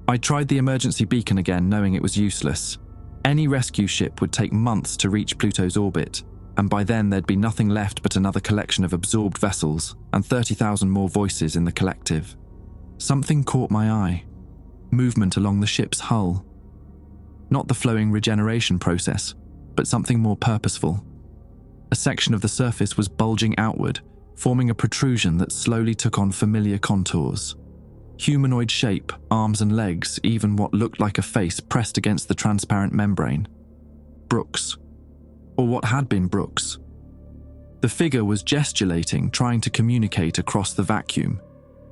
I tried the emergency beacon again, knowing it was useless. Any rescue ship would take months to reach Pluto's orbit, and by then there'd be nothing left but another collection of absorbed vessels and 30,000 more voices in the collective. Something caught my eye. Movement along the ship's hull. Not the flowing regeneration process, but something more purposeful. A section of the surface was bulging outward, forming a protrusion that slowly took on familiar contours. Humanoid shape, arms and legs, even what looked like a face pressed against the transparent membrane. Brooks. Or what had been Brooks. The figure was gesticulating, trying to communicate across the vacuum.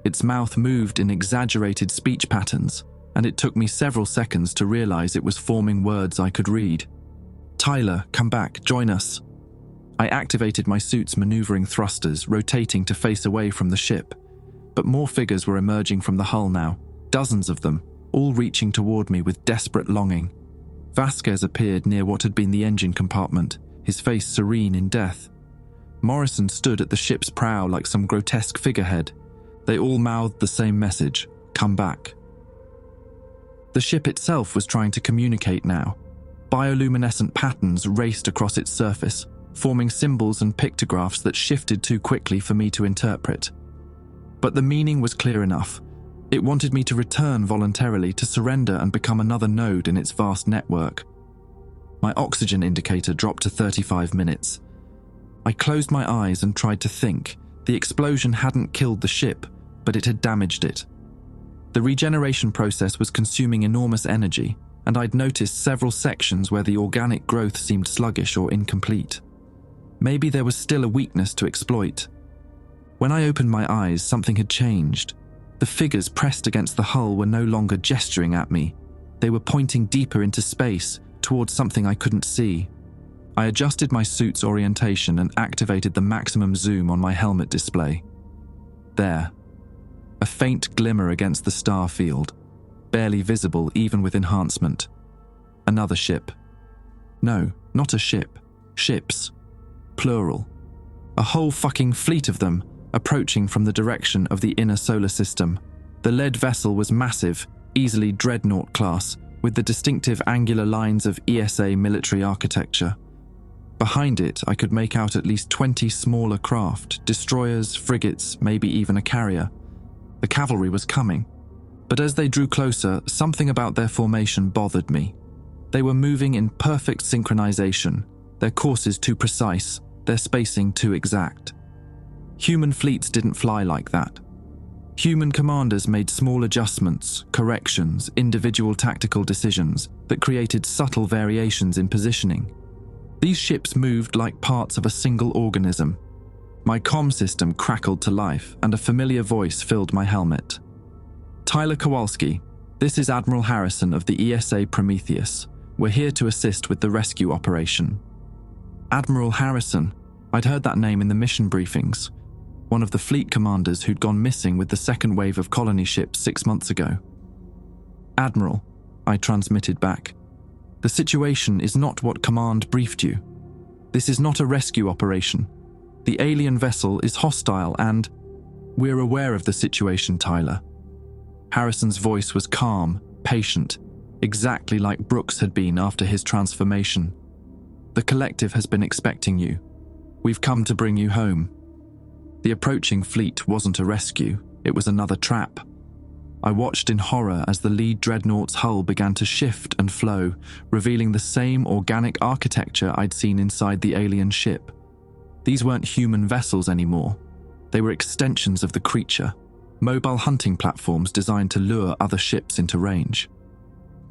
Its mouth moved in exaggerated speech patterns, and it took me several seconds to realize it was forming words I could read. "Tyler, come back, join us." I activated my suit's maneuvering thrusters, rotating to face away from the ship. But more figures were emerging from the hull now, dozens of them, all reaching toward me with desperate longing. Vasquez appeared near what had been the engine compartment, his face serene in death. Morrison stood at the ship's prow like some grotesque figurehead. They all mouthed the same message, "Come back." The ship itself was trying to communicate now. Bioluminescent patterns raced across its surface, forming symbols and pictographs that shifted too quickly for me to interpret. But the meaning was clear enough. It wanted me to return voluntarily, to surrender and become another node in its vast network. My oxygen indicator dropped to 35 minutes. I closed my eyes and tried to think. The explosion hadn't killed the ship, but it had damaged it. The regeneration process was consuming enormous energy, and I'd noticed several sections where the organic growth seemed sluggish or incomplete. Maybe there was still a weakness to exploit. When I opened my eyes, something had changed. The figures pressed against the hull were no longer gesturing at me. They were pointing deeper into space, towards something I couldn't see. I adjusted my suit's orientation and activated the maximum zoom on my helmet display. There. A faint glimmer against the star field, barely visible even with enhancement. Another ship. No, not a ship. Ships. Plural. A whole fucking fleet of them, approaching from the direction of the inner solar system. The lead vessel was massive, easily dreadnought class, with the distinctive angular lines of ESA military architecture. Behind it, I could make out at least 20 smaller craft, destroyers, frigates, maybe even a carrier. The cavalry was coming. But as they drew closer, something about their formation bothered me. They were moving in perfect synchronization, their courses too precise, their spacing too exact. Human fleets didn't fly like that. Human commanders made small adjustments, corrections, individual tactical decisions that created subtle variations in positioning. These ships moved like parts of a single organism. My comm system crackled to life, and a familiar voice filled my helmet. "Tyler Kowalski, this is Admiral Harrison of the ESA Prometheus. We're here to assist with the rescue operation." Admiral Harrison. I'd heard that name in the mission briefings. One of the fleet commanders who'd gone missing with the second wave of colony ships 6 months ago. "Admiral," I transmitted back. "The situation is not what command briefed you. This is not a rescue operation. The alien vessel is hostile and we're aware of the situation, Tyler." Harrison's voice was calm, patient, exactly like Brooks had been after his transformation. "The collective has been expecting you. We've come to bring you home." The approaching fleet wasn't a rescue, it was another trap. I watched in horror as the lead dreadnought's hull began to shift and flow, revealing the same organic architecture I'd seen inside the alien ship. These weren't human vessels anymore. They were extensions of the creature, mobile hunting platforms designed to lure other ships into range.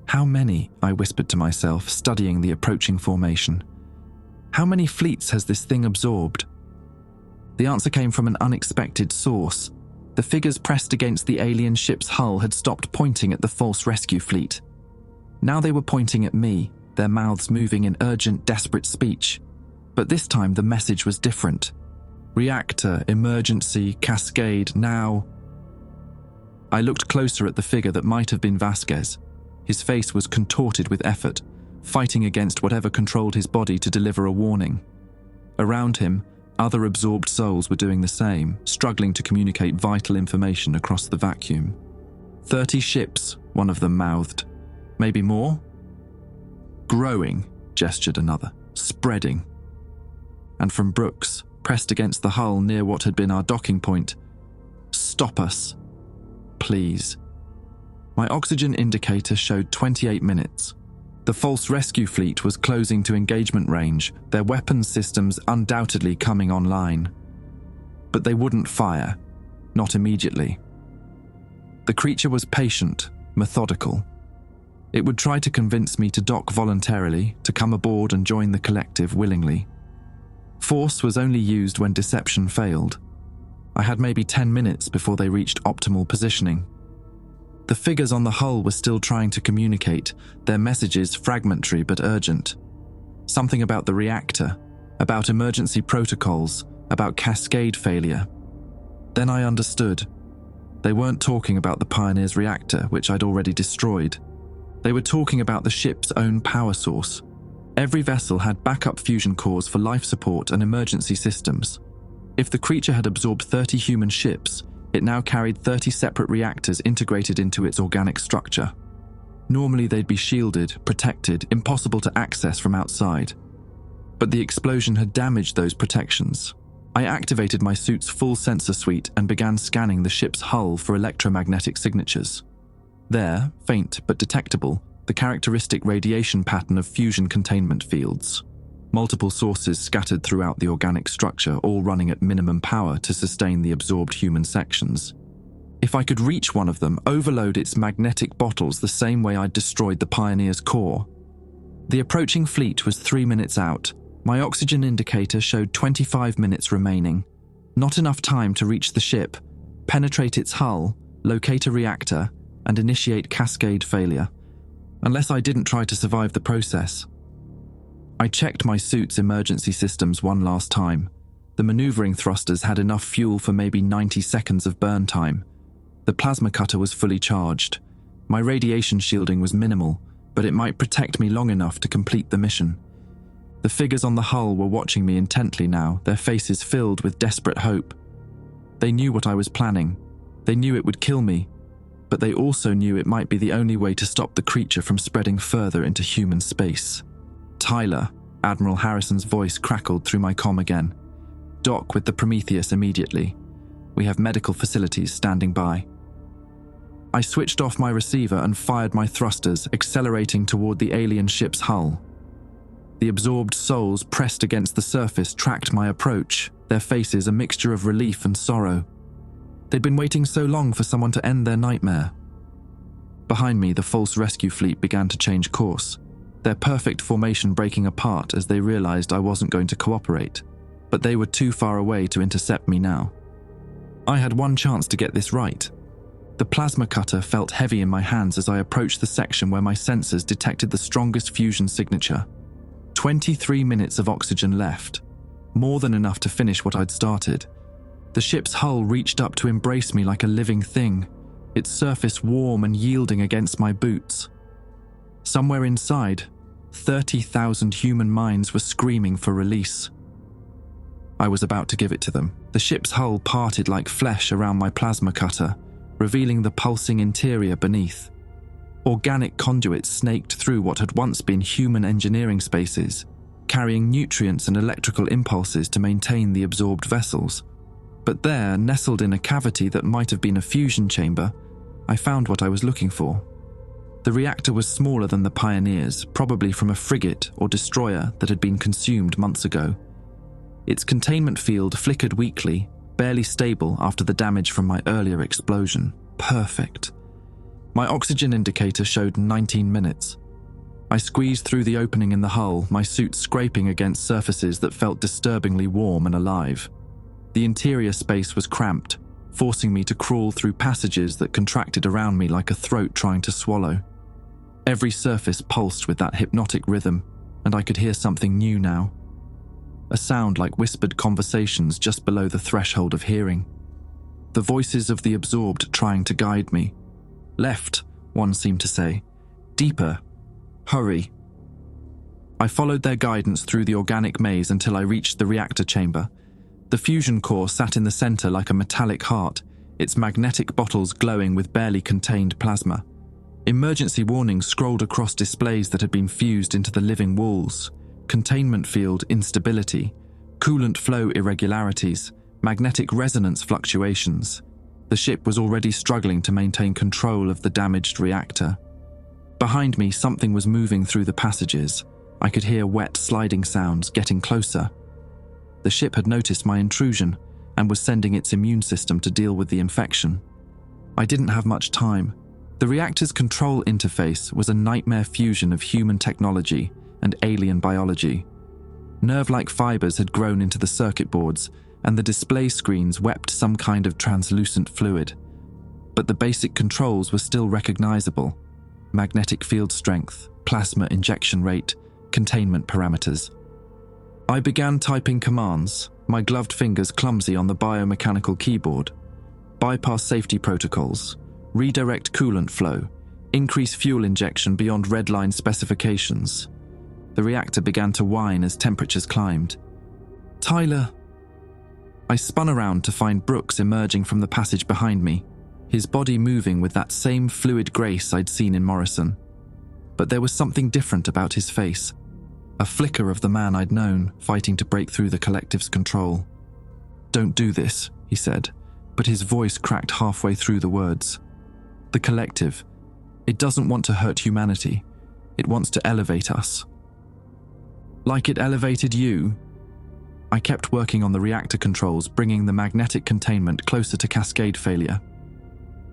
How many? I whispered to myself, studying the approaching formation. How many fleets has this thing absorbed? The answer came from an unexpected source. The figures pressed against the alien ship's hull had stopped pointing at the false rescue fleet. Now they were pointing at me, their mouths moving in urgent, desperate speech. But this time the message was different. Reactor, emergency, cascade, now. I looked closer at the figure that might have been Vasquez. His face was contorted with effort, fighting against whatever controlled his body to deliver a warning. Around him, other absorbed souls were doing the same, struggling to communicate vital information across the vacuum. 30 ships, one of them mouthed. Maybe more? Growing, gestured another. Spreading. And from Brooks, pressed against the hull near what had been our docking point, "Stop us. Please." My oxygen indicator showed 28 minutes. The false rescue fleet was closing to engagement range, their weapons systems undoubtedly coming online. But they wouldn't fire. Not immediately. The creature was patient, methodical. It would try to convince me to dock voluntarily, to come aboard and join the collective willingly. Force was only used when deception failed. I had maybe 10 minutes before they reached optimal positioning. The figures on the hull were still trying to communicate, their messages fragmentary but urgent. Something about the reactor, about emergency protocols, about cascade failure. Then I understood. They weren't talking about the Pioneer's reactor, which I'd already destroyed. They were talking about the ship's own power source. Every vessel had backup fusion cores for life support and emergency systems. If the creature had absorbed 30 human ships, it now carried 30 separate reactors integrated into its organic structure. Normally they'd be shielded, protected, impossible to access from outside. But the explosion had damaged those protections. I activated my suit's full sensor suite and began scanning the ship's hull for electromagnetic signatures. There, faint but detectable, the characteristic radiation pattern of fusion containment fields. Multiple sources scattered throughout the organic structure, all running at minimum power to sustain the absorbed human sections. If I could reach one of them, overload its magnetic bottles the same way I'd destroyed the Pioneer's core. The approaching fleet was 3 minutes out. My oxygen indicator showed 25 minutes remaining. Not enough time to reach the ship, penetrate its hull, locate a reactor, and initiate cascade failure. Unless I didn't try to survive the process. I checked my suit's emergency systems one last time. The maneuvering thrusters had enough fuel for maybe 90 seconds of burn time. The plasma cutter was fully charged. My radiation shielding was minimal, but it might protect me long enough to complete the mission. The figures on the hull were watching me intently now, their faces filled with desperate hope. They knew what I was planning. They knew it would kill me. But they also knew it might be the only way to stop the creature from spreading further into human space. "Tyler," Admiral Harrison's voice crackled through my comm again. "Dock with the Prometheus immediately. We have medical facilities standing by." I switched off my receiver and fired my thrusters, accelerating toward the alien ship's hull. The absorbed souls pressed against the surface tracked my approach, their faces a mixture of relief and sorrow. They'd been waiting so long for someone to end their nightmare. Behind me, the false rescue fleet began to change course, their perfect formation breaking apart as they realized I wasn't going to cooperate, but they were too far away to intercept me now. I had one chance to get this right. The plasma cutter felt heavy in my hands as I approached the section where my sensors detected the strongest fusion signature. 23 minutes of oxygen left, more than enough to finish what I'd started. The ship's hull reached up to embrace me like a living thing, its surface warm and yielding against my boots. Somewhere inside, 30,000 human minds were screaming for release. I was about to give it to them. The ship's hull parted like flesh around my plasma cutter, revealing the pulsing interior beneath. Organic conduits snaked through what had once been human engineering spaces, carrying nutrients and electrical impulses to maintain the absorbed vessels. But there, nestled in a cavity that might have been a fusion chamber, I found what I was looking for. The reactor was smaller than the Pioneer's, probably from a frigate or destroyer that had been consumed months ago. Its containment field flickered weakly, barely stable after the damage from my earlier explosion. Perfect. My oxygen indicator showed 19 minutes. I squeezed through the opening in the hull, my suit scraping against surfaces that felt disturbingly warm and alive. The interior space was cramped, forcing me to crawl through passages that contracted around me like a throat trying to swallow. Every surface pulsed with that hypnotic rhythm, and I could hear something new now. A sound like whispered conversations just below the threshold of hearing. The voices of the absorbed trying to guide me. Left, one seemed to say. Deeper. Hurry. I followed their guidance through the organic maze until I reached the reactor chamber. The fusion core sat in the center like a metallic heart, its magnetic bottles glowing with barely contained plasma. Emergency warnings scrolled across displays that had been fused into the living walls. Containment field instability, coolant flow irregularities, magnetic resonance fluctuations. The ship was already struggling to maintain control of the damaged reactor. Behind me, something was moving through the passages. I could hear wet sliding sounds getting closer. The ship had noticed my intrusion and was sending its immune system to deal with the infection. I didn't have much time. The reactor's control interface was a nightmare fusion of human technology and alien biology. Nerve-like fibers had grown into the circuit boards, and the display screens wept some kind of translucent fluid. But the basic controls were still recognizable: magnetic field strength, plasma injection rate, containment parameters. I began typing commands, my gloved fingers clumsy on the biomechanical keyboard. Bypass safety protocols, redirect coolant flow, increase fuel injection beyond redline specifications. The reactor began to whine as temperatures climbed. Tyler. I spun around to find Brooks emerging from the passage behind me, his body moving with that same fluid grace I'd seen in Morrison. But there was something different about his face. A flicker of the man I'd known, fighting to break through the collective's control. "Don't do this," he said, but his voice cracked halfway through the words. "The collective, it doesn't want to hurt humanity. It wants to elevate us." "Like it elevated you?" I kept working on the reactor controls, bringing the magnetic containment closer to cascade failure.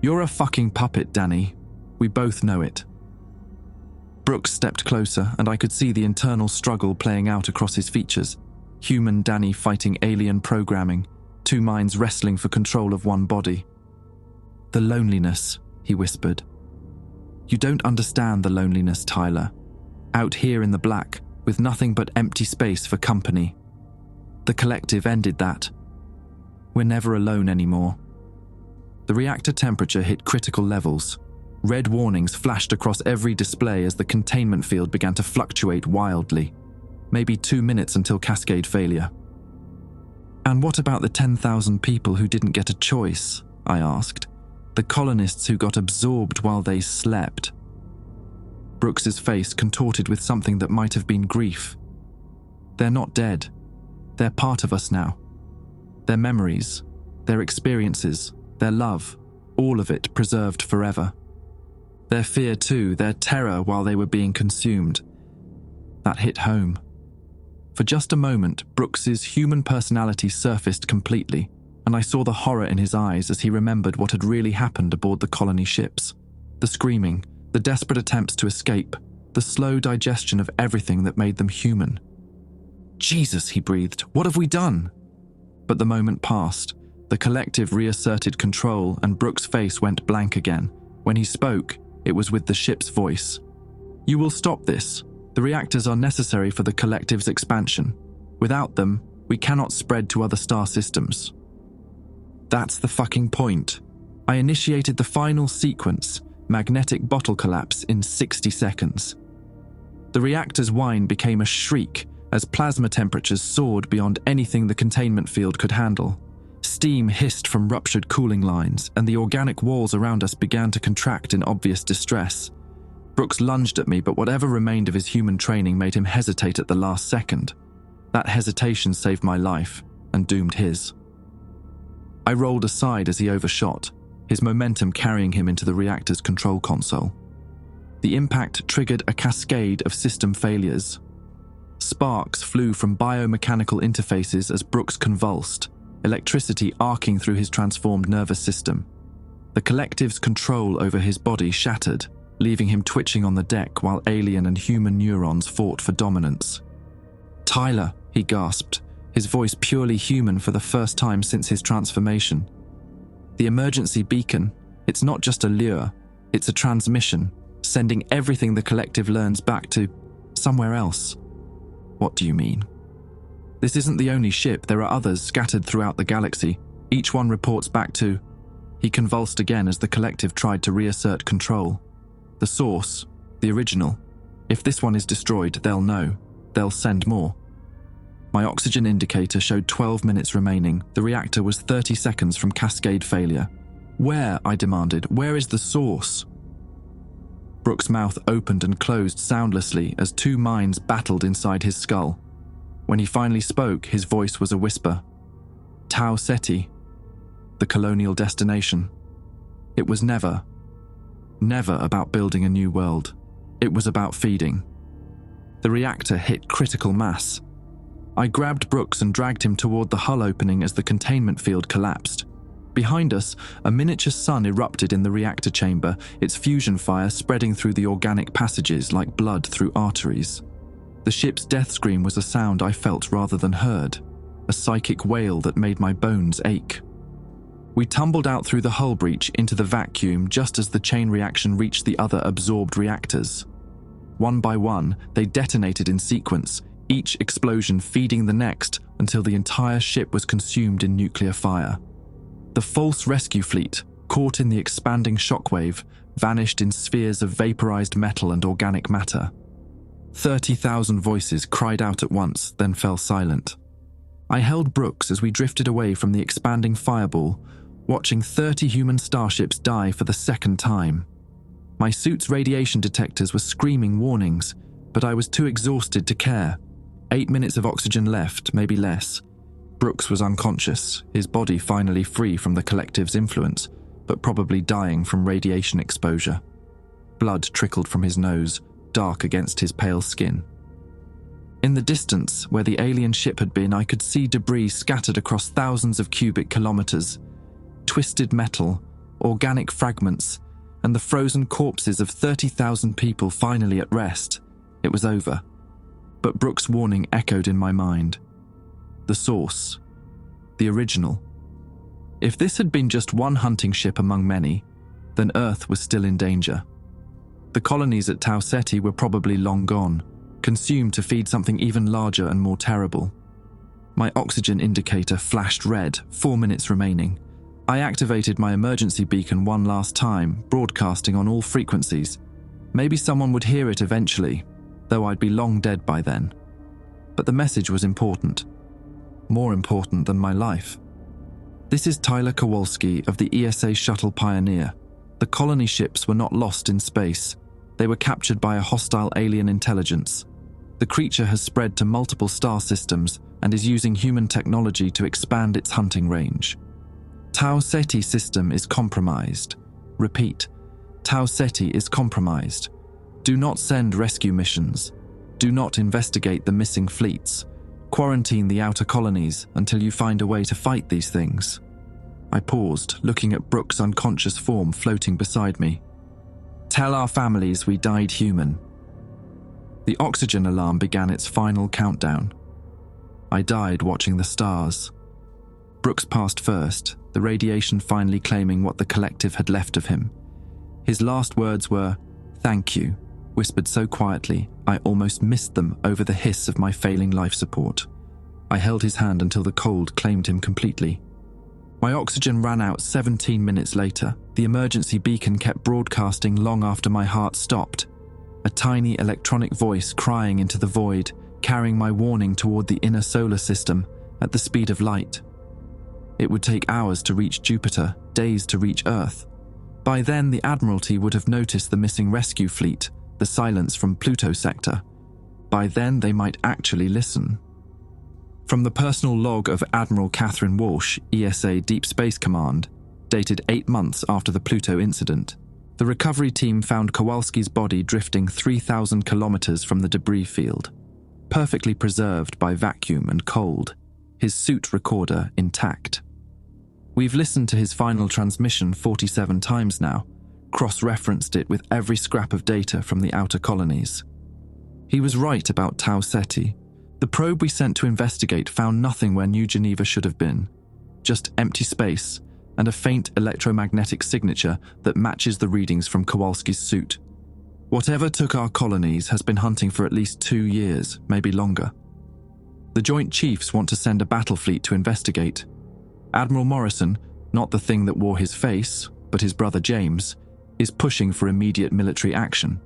"You're a fucking puppet, Danny. We both know it." Brooks stepped closer, and I could see the internal struggle playing out across his features. Human Danny fighting alien programming, two minds wrestling for control of one body. "The loneliness," he whispered. "You don't understand the loneliness, Tyler. Out here in the black, with nothing but empty space for company. The collective ended that. We're never alone anymore." The reactor temperature hit critical levels. Red warnings flashed across every display as the containment field began to fluctuate wildly. Maybe 2 minutes until cascade failure. "And what about the 10,000 people who didn't get a choice?" I asked. "The colonists who got absorbed while they slept?" Brooks's face contorted with something that might have been grief. "They're not dead. They're part of us now. Their memories, their experiences, their love, all of it preserved forever. Their fear too, their terror while they were being consumed." That hit home. For just a moment, Brooks's human personality surfaced completely, and I saw the horror in his eyes as he remembered what had really happened aboard the colony ships. The screaming, the desperate attempts to escape, the slow digestion of everything that made them human. "Jesus," he breathed, "what have we done?" But the moment passed. The collective reasserted control, and Brooks' face went blank again. When he spoke, it was with the ship's voice. "You will stop this. The reactors are necessary for the collective's expansion. Without them, we cannot spread to other star systems." That's the fucking point. I initiated the final sequence, magnetic bottle collapse, in 60 seconds. The reactor's whine became a shriek as plasma temperatures soared beyond anything the containment field could handle. Steam hissed from ruptured cooling lines, and the organic walls around us began to contract in obvious distress. Brooks lunged at me, but whatever remained of his human training made him hesitate at the last second. That hesitation saved my life and doomed his. I rolled aside as he overshot, his momentum carrying him into the reactor's control console. The impact triggered a cascade of system failures. Sparks flew from biomechanical interfaces as Brooks convulsed, electricity arcing through his transformed nervous system. The collective's control over his body shattered, leaving him twitching on the deck while alien and human neurons fought for dominance. "Tyler," he gasped, his voice purely human for the first time since his transformation. "The emergency beacon, it's not just a lure, it's a transmission, sending everything the collective learns back to somewhere else." "What do you mean?" "This isn't the only ship, there are others scattered throughout the galaxy. Each one reports back to..." He convulsed again as the collective tried to reassert control. "The source, the original. If this one is destroyed, they'll know. They'll send more." My oxygen indicator showed 12 minutes remaining. The reactor was 30 seconds from cascade failure. "Where?" I demanded. "Where is the source?" Brooks' mouth opened and closed soundlessly as two minds battled inside his skull. When he finally spoke, his voice was a whisper. "Tau Ceti, the colonial destination. It was never about building a new world. It was about feeding." The reactor hit critical mass. I grabbed Brooks and dragged him toward the hull opening as the containment field collapsed. Behind us, a miniature sun erupted in the reactor chamber, its fusion fire spreading through the organic passages like blood through arteries. The ship's death scream was a sound I felt rather than heard, a psychic wail that made my bones ache. We tumbled out through the hull breach into the vacuum just as the chain reaction reached the other absorbed reactors. One by one, they detonated in sequence, each explosion feeding the next until the entire ship was consumed in nuclear fire. The false rescue fleet, caught in the expanding shockwave, vanished in spheres of vaporized metal and organic matter. 30,000 voices cried out at once, then fell silent. I held Brooks as we drifted away from the expanding fireball, watching 30 human starships die for the second time. My suit's radiation detectors were screaming warnings, but I was too exhausted to care. 8 minutes of oxygen left, maybe less. Brooks was unconscious, his body finally free from the collective's influence, but probably dying from radiation exposure. Blood trickled from his nose, dark against his pale skin. In the distance, where the alien ship had been, I could see debris scattered across thousands of cubic kilometers. Twisted metal, organic fragments, and the frozen corpses of 30,000 people finally at rest. It was over. But Brooks' warning echoed in my mind. The source. The original. If this had been just one hunting ship among many, then Earth was still in danger. The colonies at Tau Ceti were probably long gone, consumed to feed something even larger and more terrible. My oxygen indicator flashed red, 4 minutes remaining. I activated my emergency beacon one last time, broadcasting on all frequencies. Maybe someone would hear it eventually, though I'd be long dead by then. But the message was important. More important than my life. "This is Tyler Kowalski of the ESA Shuttle Pioneer. The colony ships were not lost in space. They were captured by a hostile alien intelligence. The creature has spread to multiple star systems and is using human technology to expand its hunting range. Tau Ceti system is compromised. Repeat, Tau Ceti is compromised. Do not send rescue missions. Do not investigate the missing fleets. Quarantine the outer colonies until you find a way to fight these things." I paused, looking at Brooks' unconscious form floating beside me. "Tell our families we died human." The oxygen alarm began its final countdown. I died watching the stars. Brooks passed first, the radiation finally claiming what the collective had left of him. His last words were, "Thank you," whispered so quietly I almost missed them over the hiss of my failing life support. I held his hand until the cold claimed him completely. My oxygen ran out 17 minutes later. The emergency beacon kept broadcasting long after my heart stopped. A tiny electronic voice crying into the void, carrying my warning toward the inner solar system at the speed of light. It would take hours to reach Jupiter, days to reach Earth. By then, the Admiralty would have noticed the missing rescue fleet, the silence from Pluto sector. By then, they might actually listen. From the personal log of Admiral Catherine Walsh, ESA Deep Space Command, dated 8 months after the Pluto incident, the recovery team found Kowalski's body drifting 3,000 kilometers from the debris field, perfectly preserved by vacuum and cold, his suit recorder intact. We've listened to his final transmission 47 times now, cross-referenced it with every scrap of data from the outer colonies. He was right about Tau Ceti. The probe we sent to investigate found nothing where New Geneva should have been, just empty space and a faint electromagnetic signature that matches the readings from Kowalski's suit. Whatever took our colonies has been hunting for at least 2 years, maybe longer. The Joint Chiefs want to send a battle fleet to investigate. Admiral Morrison, not the thing that wore his face, but his brother James, is pushing for immediate military action.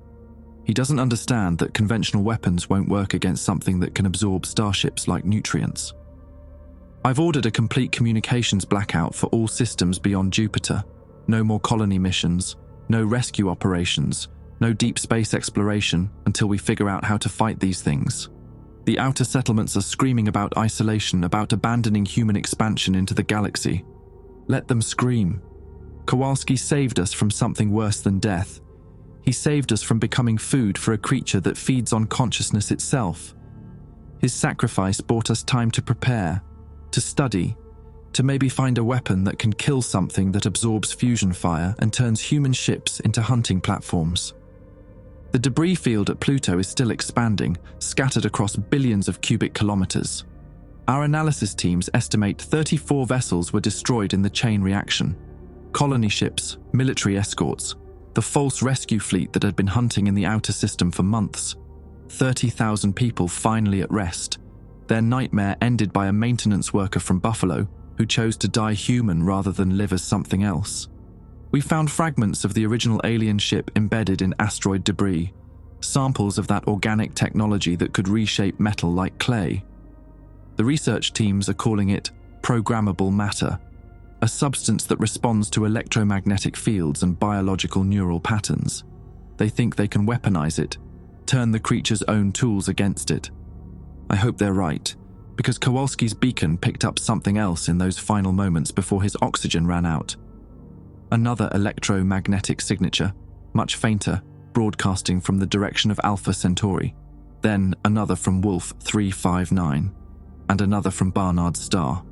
He doesn't understand that conventional weapons won't work against something that can absorb starships like nutrients. I've ordered a complete communications blackout for all systems beyond Jupiter. No more colony missions, no rescue operations, no deep space exploration until we figure out how to fight these things. The outer settlements are screaming about isolation, about abandoning human expansion into the galaxy. Let them scream. Kowalski saved us from something worse than death. He saved us from becoming food for a creature that feeds on consciousness itself. His sacrifice bought us time to prepare, to study, to maybe find a weapon that can kill something that absorbs fusion fire and turns human ships into hunting platforms. The debris field at Pluto is still expanding, scattered across billions of cubic kilometers. Our analysis teams estimate 34 vessels were destroyed in the chain reaction. Colony ships, military escorts, the false rescue fleet that had been hunting in the outer system for months. 30,000 people finally at rest. Their nightmare ended by a maintenance worker from Buffalo who chose to die human rather than live as something else. We found fragments of the original alien ship embedded in asteroid debris, samples of that organic technology that could reshape metal like clay. The research teams are calling it programmable matter, a substance that responds to electromagnetic fields and biological neural patterns. They think they can weaponize it, turn the creature's own tools against it. I hope they're right, because Kowalski's beacon picked up something else in those final moments before his oxygen ran out. Another electromagnetic signature, much fainter, broadcasting from the direction of Alpha Centauri. Then another from Wolf 359, and another from Barnard's star.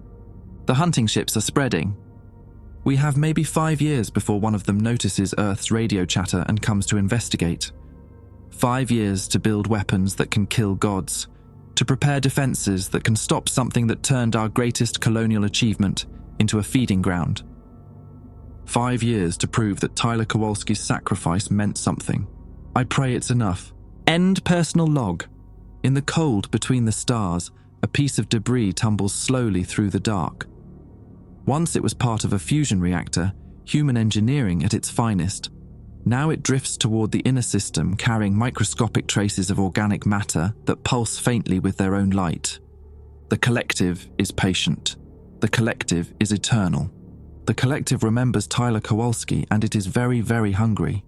The hunting ships are spreading. We have maybe 5 years before one of them notices Earth's radio chatter and comes to investigate. 5 years to build weapons that can kill gods, to prepare defenses that can stop something that turned our greatest colonial achievement into a feeding ground. 5 years to prove that Tyler Kowalski's sacrifice meant something. I pray it's enough. End personal log. In the cold between the stars, a piece of debris tumbles slowly through the dark. Once it was part of a fusion reactor, human engineering at its finest. Now it drifts toward the inner system, carrying microscopic traces of organic matter that pulse faintly with their own light. The collective is patient. The collective is eternal. The collective remembers Tyler Kowalski, and it is very, very hungry.